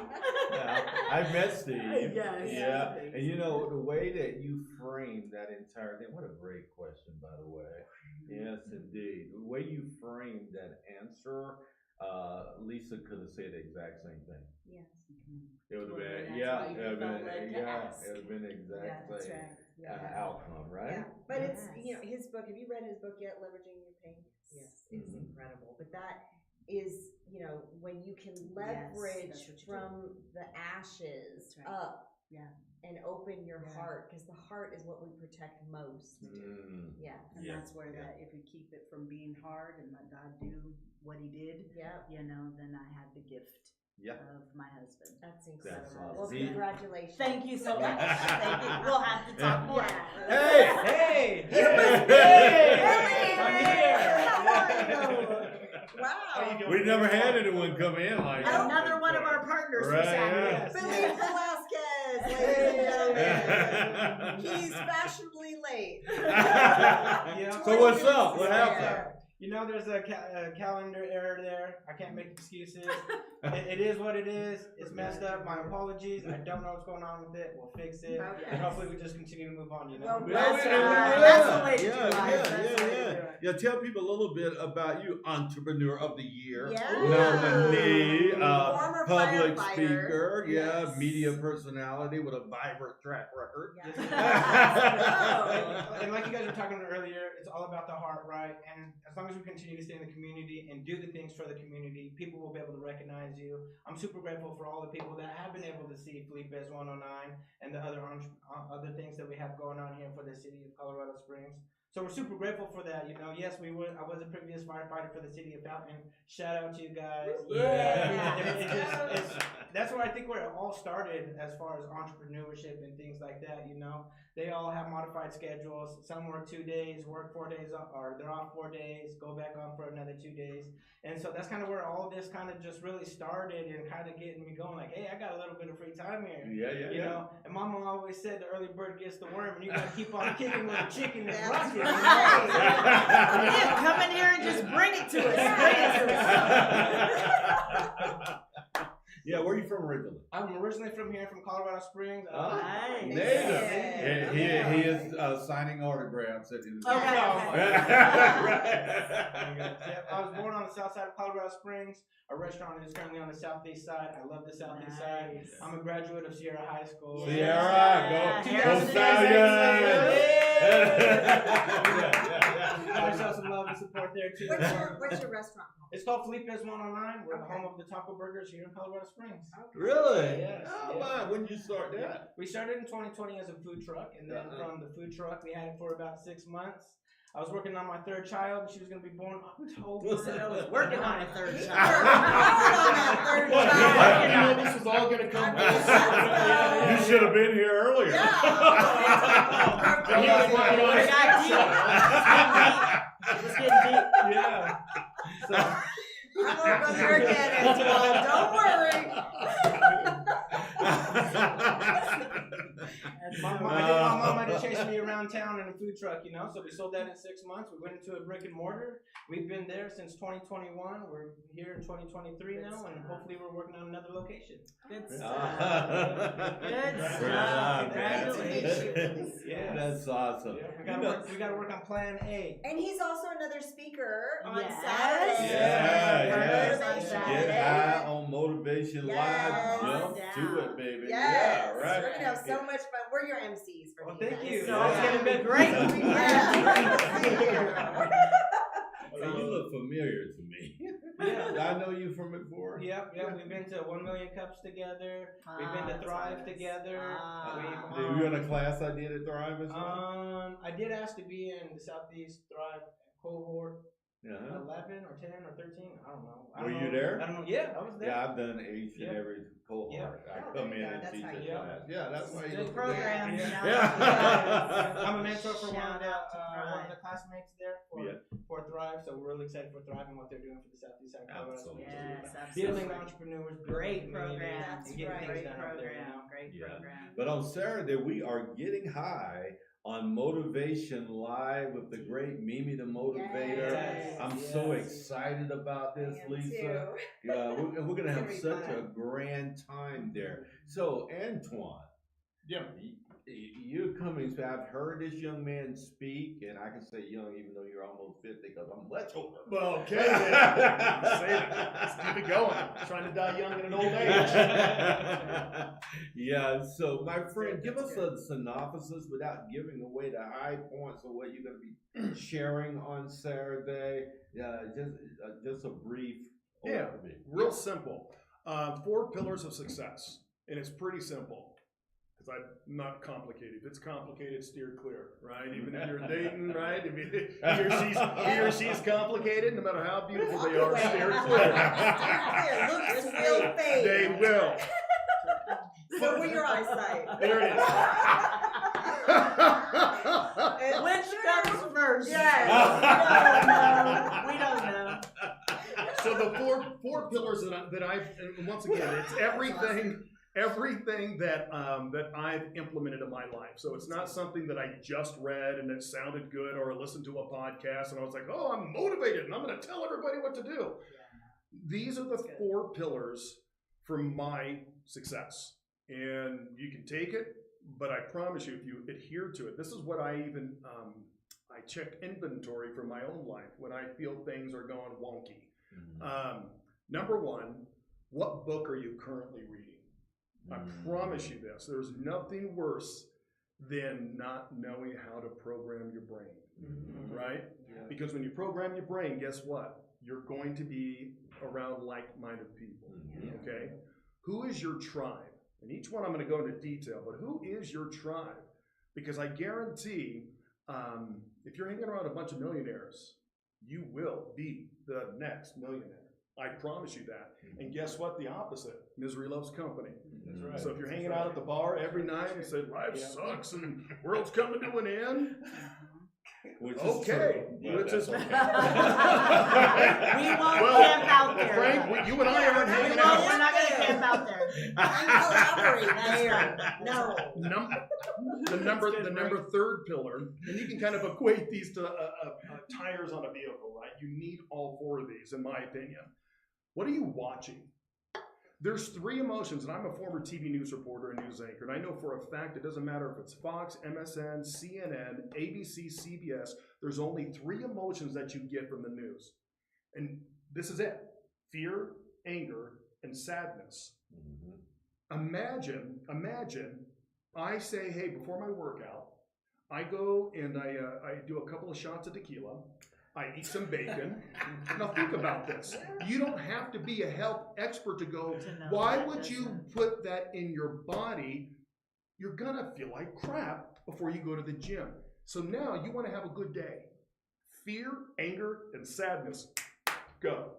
Yeah, I've met Steve. Yes. Yeah. And the way that you framed that entire thing, what a great question, by the way. Yes, indeed. The way you framed that answer, Lisa could have said the exact same thing. Yes. It would have Well, been, that's yeah, why it you would have felt been, led to yeah, ask. it would have been the exact That's same right. outcome, right? Yeah. But it's, Yes. his book, have you read his book yet, Leveraging Your Pain? Yes. It's Mhm. incredible. But that is, when you can leverage that's what you do. from the ashes That's right. up Yeah. and open your Yeah. heart, because the heart is what we protect most. Mm. Yes. And Yeah. that's where that if you keep it from being hard and let God do what he did, Yep. then I had the gift Yeah. of my husband. That's incredible. awesome. Well, See? congratulations. Thank you so much. Thank you. We'll have to talk more. Yeah. Hey! Hey! Hey! I'm here. Wow. We never had anyone come in like that. Another one of our partners for Right, Saturday. Felipe Valesquez, ladies and gentlemen. He's fashionably late. So what's up? What 20 minutes happened? there. You know, there's a calendar error there. I can't make excuses. It is what it is. It's messed up. My apologies. I don't know what's going on with it. We'll fix it. Okay. And hopefully we just continue to move on, you know? Well, That's Yeah, right. yeah, That's the way to yeah, do it. yeah, That's the way to do it. yeah. Tell people a little bit about you, Entrepreneur of the Year, Yeah. nominee, Former public firefighter. speaker, Yes. media personality with a vibrant track record. Yes. And like you guys were talking about earlier, it's all about the heart, right? And as long as we continue to stay in the community and do the things for the community, people will be able to recognize you. I'm super grateful for all the people that have been able to see Felipe's 109 and the other things that we have going on here for the city of Colorado Springs. So we're super grateful for that. You know, yes, I was a previous firefighter for the city of Fountain. Shout out to you guys. Yeah. That's where I think where it all started as far as entrepreneurship and things like that. You know, they all have modified schedules. Some work 2 days, work 4 days, or they're off 4 days, go back on for another 2 days. And so that's kind of where all of this kind of just really started and kind of getting me going. Like, hey, I got a little bit of free time here. Yeah. You know, and Mama always said the early bird gets the worm, and you gotta keep on kicking when the chicken is That's rocking. right. Yeah, come in here and just bring it to us. Bring it to us. Yeah, where are you from originally? I'm originally from here, from Colorado Springs. Nice. Native. Yeah. He is signing autographs at his Okay. I was born on the south side of Colorado Springs. Our restaurant is currently on the southeast side. I love the southeast side. Nice. I'm a graduate of Sierra High School. Sierra, go Harrison Give ourselves some love and support there too. What's your restaurant called? It's called Felipe's 109. We're the home of the taco burgers here in Colorado Springs. Really? Yes. Oh, wow. When did you start that? We started in 2020 as a food truck, and then from the food truck, we had it for about 6 months. I was working on my third child, and she was going to be born October. So I was working on a third Working child. on that third I child. didn't know this was all gonna come full circle. You should have been here earlier. Yeah. He was working on his Got deep. It's getting deep. Yeah. So, I won't go there again, Antoine. Don't worry. my mom had to chase me around town in a food truck, you know, so we sold that in 6 months. We went into a brick and mortar. We've been there since 2021. We're here in 2023 now, and hopefully we're working on another location. Good Good stuff. stuff. Good Good stuff. job. Congratulations. Yeah. That's awesome. Yeah, we gotta work on plan A. And he's also another speaker on Yes. Saturday. Yeah, For yeah. Motivation Get Saturday. high on Motivation Yes. Live. Jump Down. to it, baby. Yes. Yeah, right. We're gonna have so much fun. We're your MCs for Well, these thank guys. you. So it's gonna be great. Yeah. Oh, you look familiar to me. Yeah. I know you from before. Yep, we've been to 1 Million Cups together. We've been to that's Thrive nice. together. Were you in a class I did at Thrive as well? I did ask to be in the Southeast Thrive cohort Yeah. 11 or 10 or 13. I don't know. Were you there? I don't know. Yeah, I was there. Yeah, I've done each and Yeah. every cohort. Yeah. I Oh, come there in you go. and That's teach how a you class. Yeah, that's why you Good look program. familiar. Shout Yeah. I'm a mentor for one Shout of the out to Thrive. classmates there for Thrive, so we're really excited for Thrive and what they're doing for the Southeast side of Colorado. Absolutely. Yes, Building absolutely. entrepreneurs, Great building communities, program. and getting That's things Great done out there, you know? program. Great Yeah. program. But on Saturday, we are getting high on Motivation Live with the great Mimi the Motivator. Yes. I'm so excited about this, I am Lisa. too. Yeah, we're going to It's have gonna be such fun. a grand time there. So, Antoine, Yeah. you're coming. So I've heard this young man speak, and I can say young even though you're almost 50 because I'm much older. Well, okay. Then. Let's keep it going. I'm trying to die young in an old age. Yeah, so my friend, give us a synopsis without giving away the high points of what you're going to be sharing on Saturday. Just a brief Yeah. overview. Real simple. 4 pillars of success. And it's pretty simple. Because I'm not complicated. If it's complicated, steer clear, right? Even if you're dating, right? If he or she's complicated, no matter how beautiful they are, steer clear. Looks will fade. They will. So will your eyesight. There it is. Which comes first? Yes. We don't So the four pillars that I've, and once again, it's everything that that I've implemented in my life. So it's not something that I just read and it sounded good, or listened to a podcast and I was like, oh, I'm motivated and I'm going to tell everybody what to do. These are the four pillars for my success, and you can take it, but I promise you, if you adhere to it, this is what I even I check inventory for my own life when I feel things are going wonky. Number one, what book are you currently reading? I promise you this, there's nothing worse than not knowing how to program your brain, right? Yeah. Because when you program your brain, guess what? You're going to be around like-minded people, okay? Who is your tribe? And each one I'm going to go into detail, but who is your tribe? Because I guarantee if you're hanging around a bunch of millionaires, you will be the next millionaire. I promise you that. And guess what? The opposite. Misery loves company. That's right. So if you're hanging out at the bar every night and say life sucks and world's coming to an end, Which is okay. true. Yeah, Which that's is okay. We won't camp out there. Frank, you and I aren't hanging We're out. not going to camp out there. Collaborate That's there. right. No. The number third pillar, and you can kind of equate these to tires on a vehicle, right? You need all four of these, in my opinion. What are you watching? There's three emotions, and I'm a former TV news reporter and news anchor, and I know for a fact it doesn't matter if it's Fox, MSN, CNN, ABC, CBS, there's only three emotions that you get from the news. And this is it: fear, anger, and sadness. Imagine I say, hey, before my workout, I go and I do a couple of shots of tequila. I eat some bacon. Now think about this. You don't have to be a health expert to go, why would you put that in your body? You're gonna feel like crap before you go to the gym. So now you wanna have a good day. Fear, anger, and sadness, go.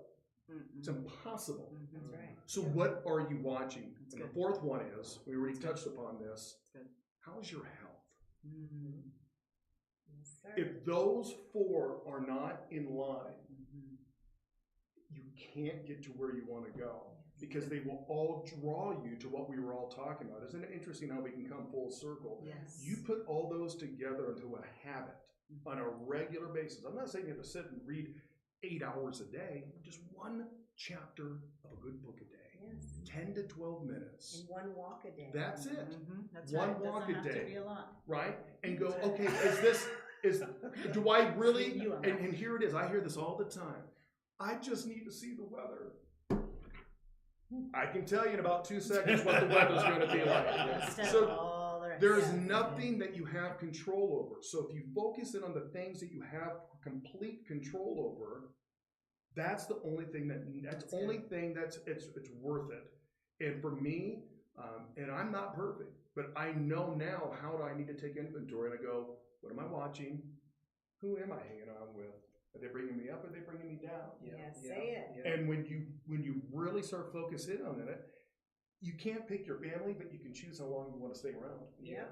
It's impossible. That's right. So what are you watching? That's And the good. fourth one is, we already That's touched upon this, That's good. how's your health? Yes, sir. If those four are not in line, you can't get to where you want to go, because they will all draw you to what we were all talking about. Isn't it interesting how we can come full circle? Yes. You put all those together into a habit on a regular basis. I'm not saying you have to sit and read 8 hours a day, just one chapter of a good book a day. Yes. 10 to 12 minutes. And one walk a day. That's it. That's One right. walk Doesn't a have day. to be a lot. Right? And go, okay, do I really, and here it is, I hear this all the time. I just need to see the weather. I can tell you in about 2 seconds what the weather's going to be like. So there's nothing that you have control over. So if you focus in on the things that you have complete control over, that's the only thing that's it's worth it. And for me, and I'm not perfect, but I know now how do I need to take inventory, and I go, what am I watching? Who am I hanging on with? Are they bringing me up? Are they bringing me down? Yes, say it. And when you really start focusing on it, you can't pick your family, but you can choose how long you want to stay around. Yeah.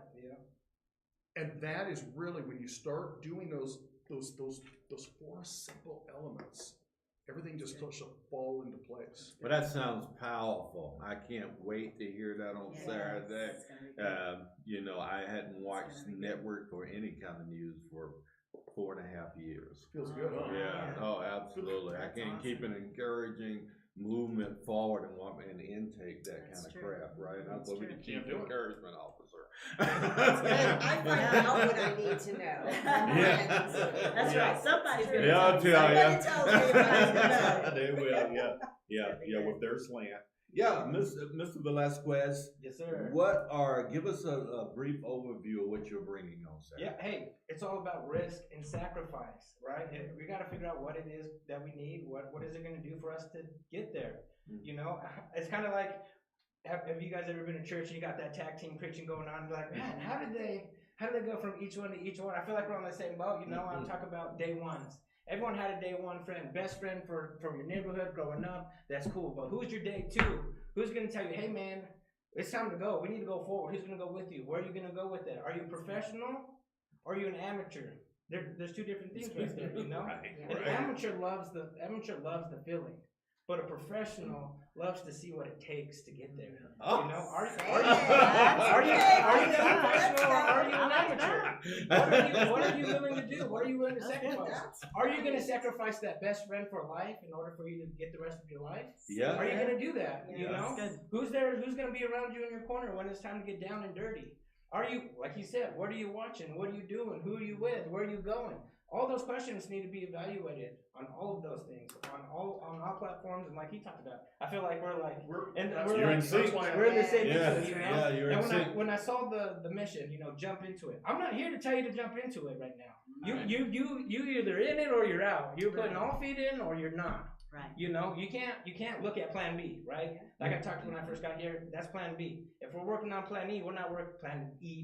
And that is really when you start doing those four simple elements, everything just starts to fall into place. Well, that sounds powerful. I can't wait to hear that on Saturday. I hadn't watched network or any kind of news for 4.5 years. Feels good, huh? Yeah. Oh, absolutely. I can't keep an encouraging movement forward and intake that That's kind of true. crap, right? And that's what we true. can keep Can't do it. encouragement officer. I find out what I need to know. Yeah. That's right. Somebody's going to Yeah, I'll tell Somebody you. tells me what I need to know. They will, yeah, with their slant. Yeah, Mr. Valesquez, Yes, sir. give us a brief overview of what you're bringing on Saturday. Yeah, hey, it's all about risk and sacrifice, right? We got to figure out what it is that we need. What is it going to do for us to get there? You know, it's kind of like, have you guys ever been to church and you got that tag team preaching going on? You're like, man, how did they go from each one to each one? I feel like we're on the same boat. You know, I'm talking about day ones. Everyone had a day one friend, best friend from your neighborhood growing up. That's cool. But who's your day two? Who's going to tell you, hey, man, it's time to go. We need to go forward. Who's going to go with you? Where are you going to go with it? Are you a professional or are you an amateur? There's two different things right there, you know? Right. An amateur loves the feeling. but a professional loves to see what it takes to get there. Oh. You know, are you Say a it. professional or are you an I like amateur? What are you willing to do? What are you willing to sacrifice? Are you going to sacrifice that best friend for life in order for you to get the rest of your life? Yeah. Are you going to do that? You Yeah. know, That's good. who's there? Who's going to be around you in your corner when it's time to get down and dirty? Are you, like you said, what are you watching? What are you doing? Who are you with? Where are you going? All those questions need to be evaluated on all of those things, on all platforms, and like he talked about, I feel like we're You're in sync. we're in the same Yeah, picture, you know? yeah, you're in And sync. when I saw the mission, you know, jump into it. I'm not here to tell you to jump into it right now. You either in it or you're out. You're putting all feet in or you're not. Right. You know, you can't look at plan B, right? Like I talked when I first got here, that's plan B. If we're working on plan E, we're not working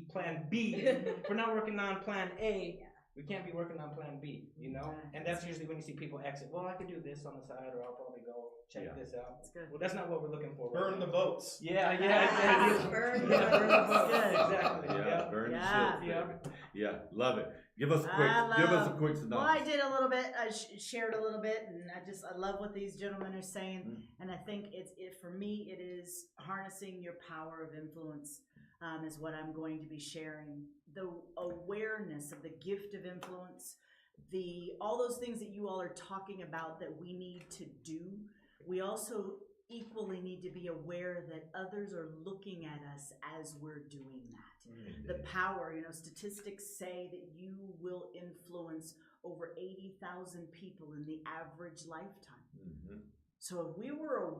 plan B. If we're not working on plan A, we can't be working on plan B, you know? And that's usually when you see people exit. Well, I could do this on the side, or I'll probably go check this out. That's good. Well, that's not what we're looking for. Burn the boats. Yeah, Yes, exactly. burn Yeah, burn the boats. Good. Exactly. Yeah, burn Yeah. the ships. Yeah, love it. Give us a quick synopsis. Well, I did a little bit. I shared a little bit, and I love what these gentlemen are saying. And I think for me, it is harnessing your power of influence. Is what I'm going to be sharing. The awareness of the gift of influence, all those things that you all are talking about that we need to do. We also equally need to be aware that others are looking at us as we're doing that. The power, statistics say that you will influence over 80,000 people in the average lifetime. So if we were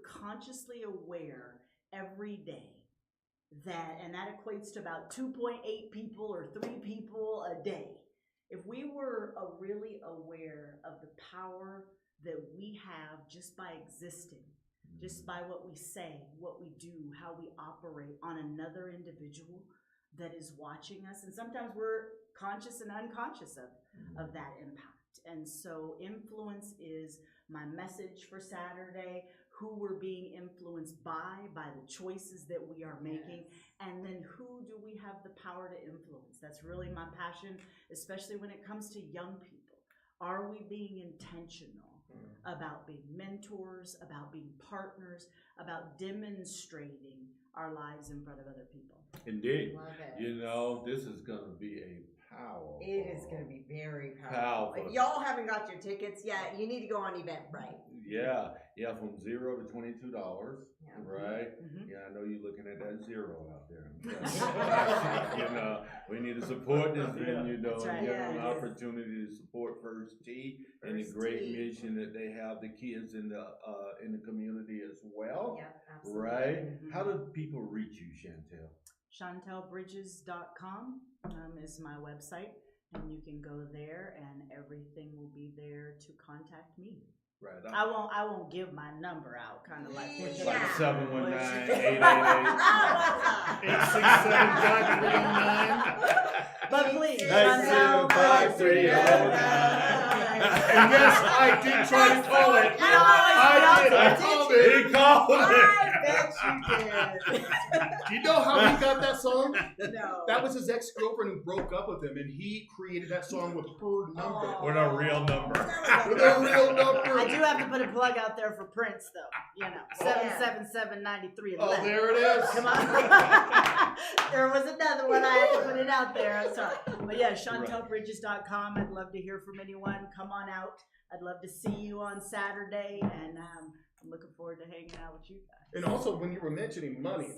consciously aware every day, and that equates to about 2.8 people or 3 people a day. If we were really aware of the power that we have just by existing, just by what we say, what we do, how we operate on another individual that is watching us, and sometimes we're conscious and unconscious of that impact. And so influence is my message for Saturday. Who we're being influenced by the choices that we are making, and then who do we have the power to influence? That's really my passion, especially when it comes to young people. Are we being intentional about being mentors, about being partners, about demonstrating our lives in front of other people? Indeed. Love it. You know, this is going to be a powerful. It is going to be very powerful. If y'all haven't got your tickets yet, you need to go on Eventbrite. Yeah, from $0 to $22, right? Yeah, I know you're looking at that zero out there. You know, we need to support this venue, though, That's right. and give them an Yeah, it is. opportunity to support First Tee and the First great Tee. mission that they have, the kids in the community as well. Yeah, absolutely. Right? How do people reach you, Shantelle? ChantellBridges.com is my website, and you can go there, and everything will be there to contact me. Right. I won't give my number out, kind of like what you Like Yeah. 719-888. But please, 975-309. And yes, I did try to call it. I called it. He called it. I bet you did. Do you know how he got that song? No. That was his ex-girlfriend who broke up with him, and he created that song with her number. With a real number. With a real number. I do have to put a plug out there for Prince, though. 777-9311. Oh, there it is. Come on. There was another one. I had to put it out there. I'm sorry. But yeah, ChantellBridges.com. I'd love to hear from anyone. Come on out. I'd love to see you on Saturday, and I'm looking forward to hanging out with you guys. And also, when you were mentioning money,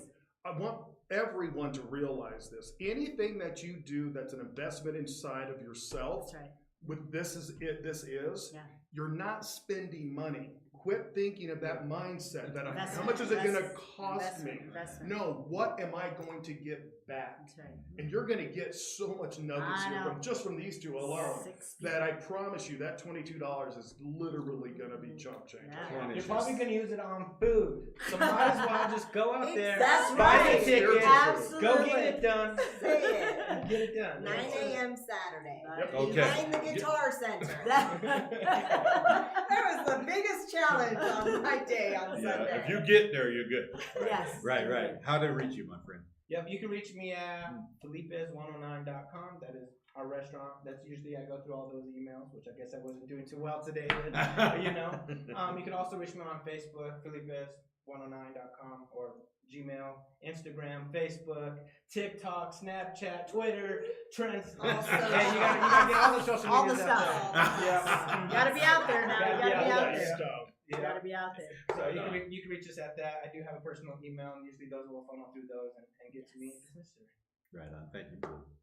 I want everyone to realize this. Anything that you do that's an investment inside of yourself, That's right. with this is, Yeah. you're not spending money. Quit thinking of that mindset that how Investment, much is it going to investment, cost me? investment. No, what am I going to get back? That's right. And you're going to get so much nuggets I here know. from these two alone 6 that I promise you that $22 is literally going to be chump change. Yeah. You're probably going to use it on food. So might as well just go out there, That's buy right. the ticket, Absolutely. go get it done. Say it. get it done. 9 a.m. Saturday. Yep. Okay. Behind the Guitar Center. That was the biggest challenge on my day on Sunday. If you get there, you're good. Yes. Right. How to reach you, my friend? Yep, you can reach me at felipes109.com. That is our restaurant. That's usually I go through all those emails, which I guess I wasn't doing too well today. But, you know, you can also reach me on Facebook, felipes109.com, or Gmail, Instagram, Facebook, TikTok, Snapchat, Twitter, Trends. Awesome. Yeah, you gotta get all the social All the medias out stuff. there. Yeah. You gotta be out there now. You gotta be Yeah. out there. Yeah. You gotta be out there. So you can reach us at that. I do have a personal email, and usually those will funnel through those and get to me. Right on. Thank you.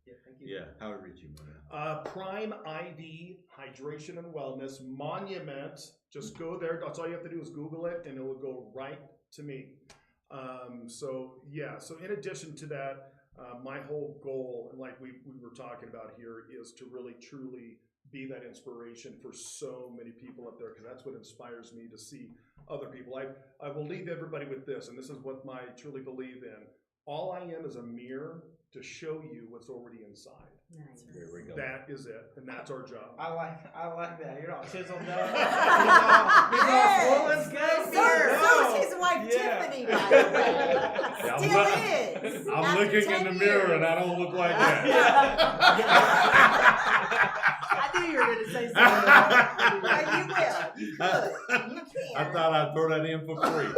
Yeah, thank you. Yeah. How to reach you, my man? Prime ID Hydration and Wellness Monument. Just go there. That's all you have to do is Google it, and it will go right to me. So in addition to that, my whole goal, and like we were talking about here, is to really truly be that inspiration for so many people up there, because that's what inspires me to see other people. I will leave everybody with this, and this is what I truly believe in. All I am is a mirror to show you what's already inside. Nice. There we go. That is it, and that's our job. I like that. You're all chiseled up. You're all Yes. swollen. So is his wife Tiffany, by the way. Yeah, Still is. I'm After looking 10 in the mirror years. and I don't look like that. I knew you were gonna say something. Well, you will. You could. You can. I thought I'd throw that in for free.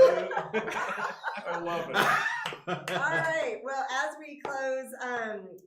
I love it. All right. Well, as we close,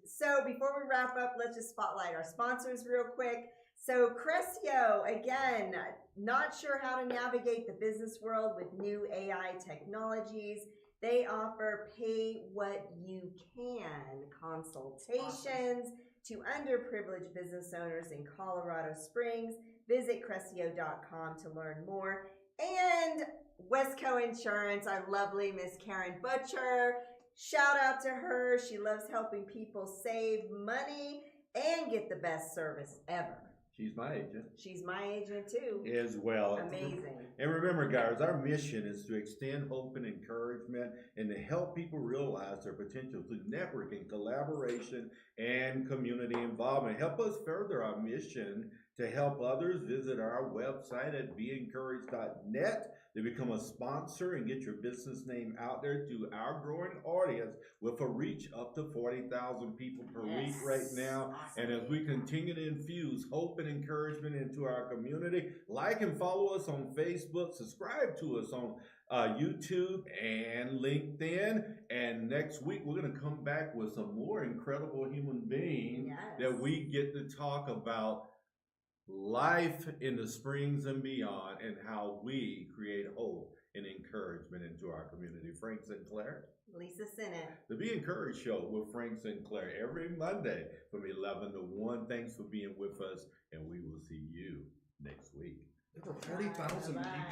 so before we wrap up, let's just spotlight our sponsors real quick. So Cressio, again, not sure how to navigate the business world with new AI technologies. They offer pay what you can consultations to underprivileged business owners in Colorado Springs. Visit Cressio.com to learn more. And Westco Insurance, our lovely Miss Karen Butcher. Shout out to her. She loves helping people save money and get the best service ever. She's my agent. She's my agent too. As well. Amazing. And remember, guys, our mission is to extend hope and encouragement and to help people realize their potential through networking, collaboration, and community involvement. Help us further our mission to help others. Visit our website at beencouraged.net to become a sponsor and get your business name out there to our growing audience with a reach up to 40,000 people per week right now. Awesome. And as we continue to infuse hope and encouragement into our community, like and follow us on Facebook, subscribe to us on YouTube and LinkedIn. And next week, we're going to come back with some more incredible human beings that we get to talk about life in the Springs and beyond, and how we create hope and encouragement into our community. Frank Sinclair, Lisa Sinnott. the Be Encouraged Show with Frank Sinclair every Monday from 11 to 1. Thanks for being with us, and we will see you next week. Over 40,000 people.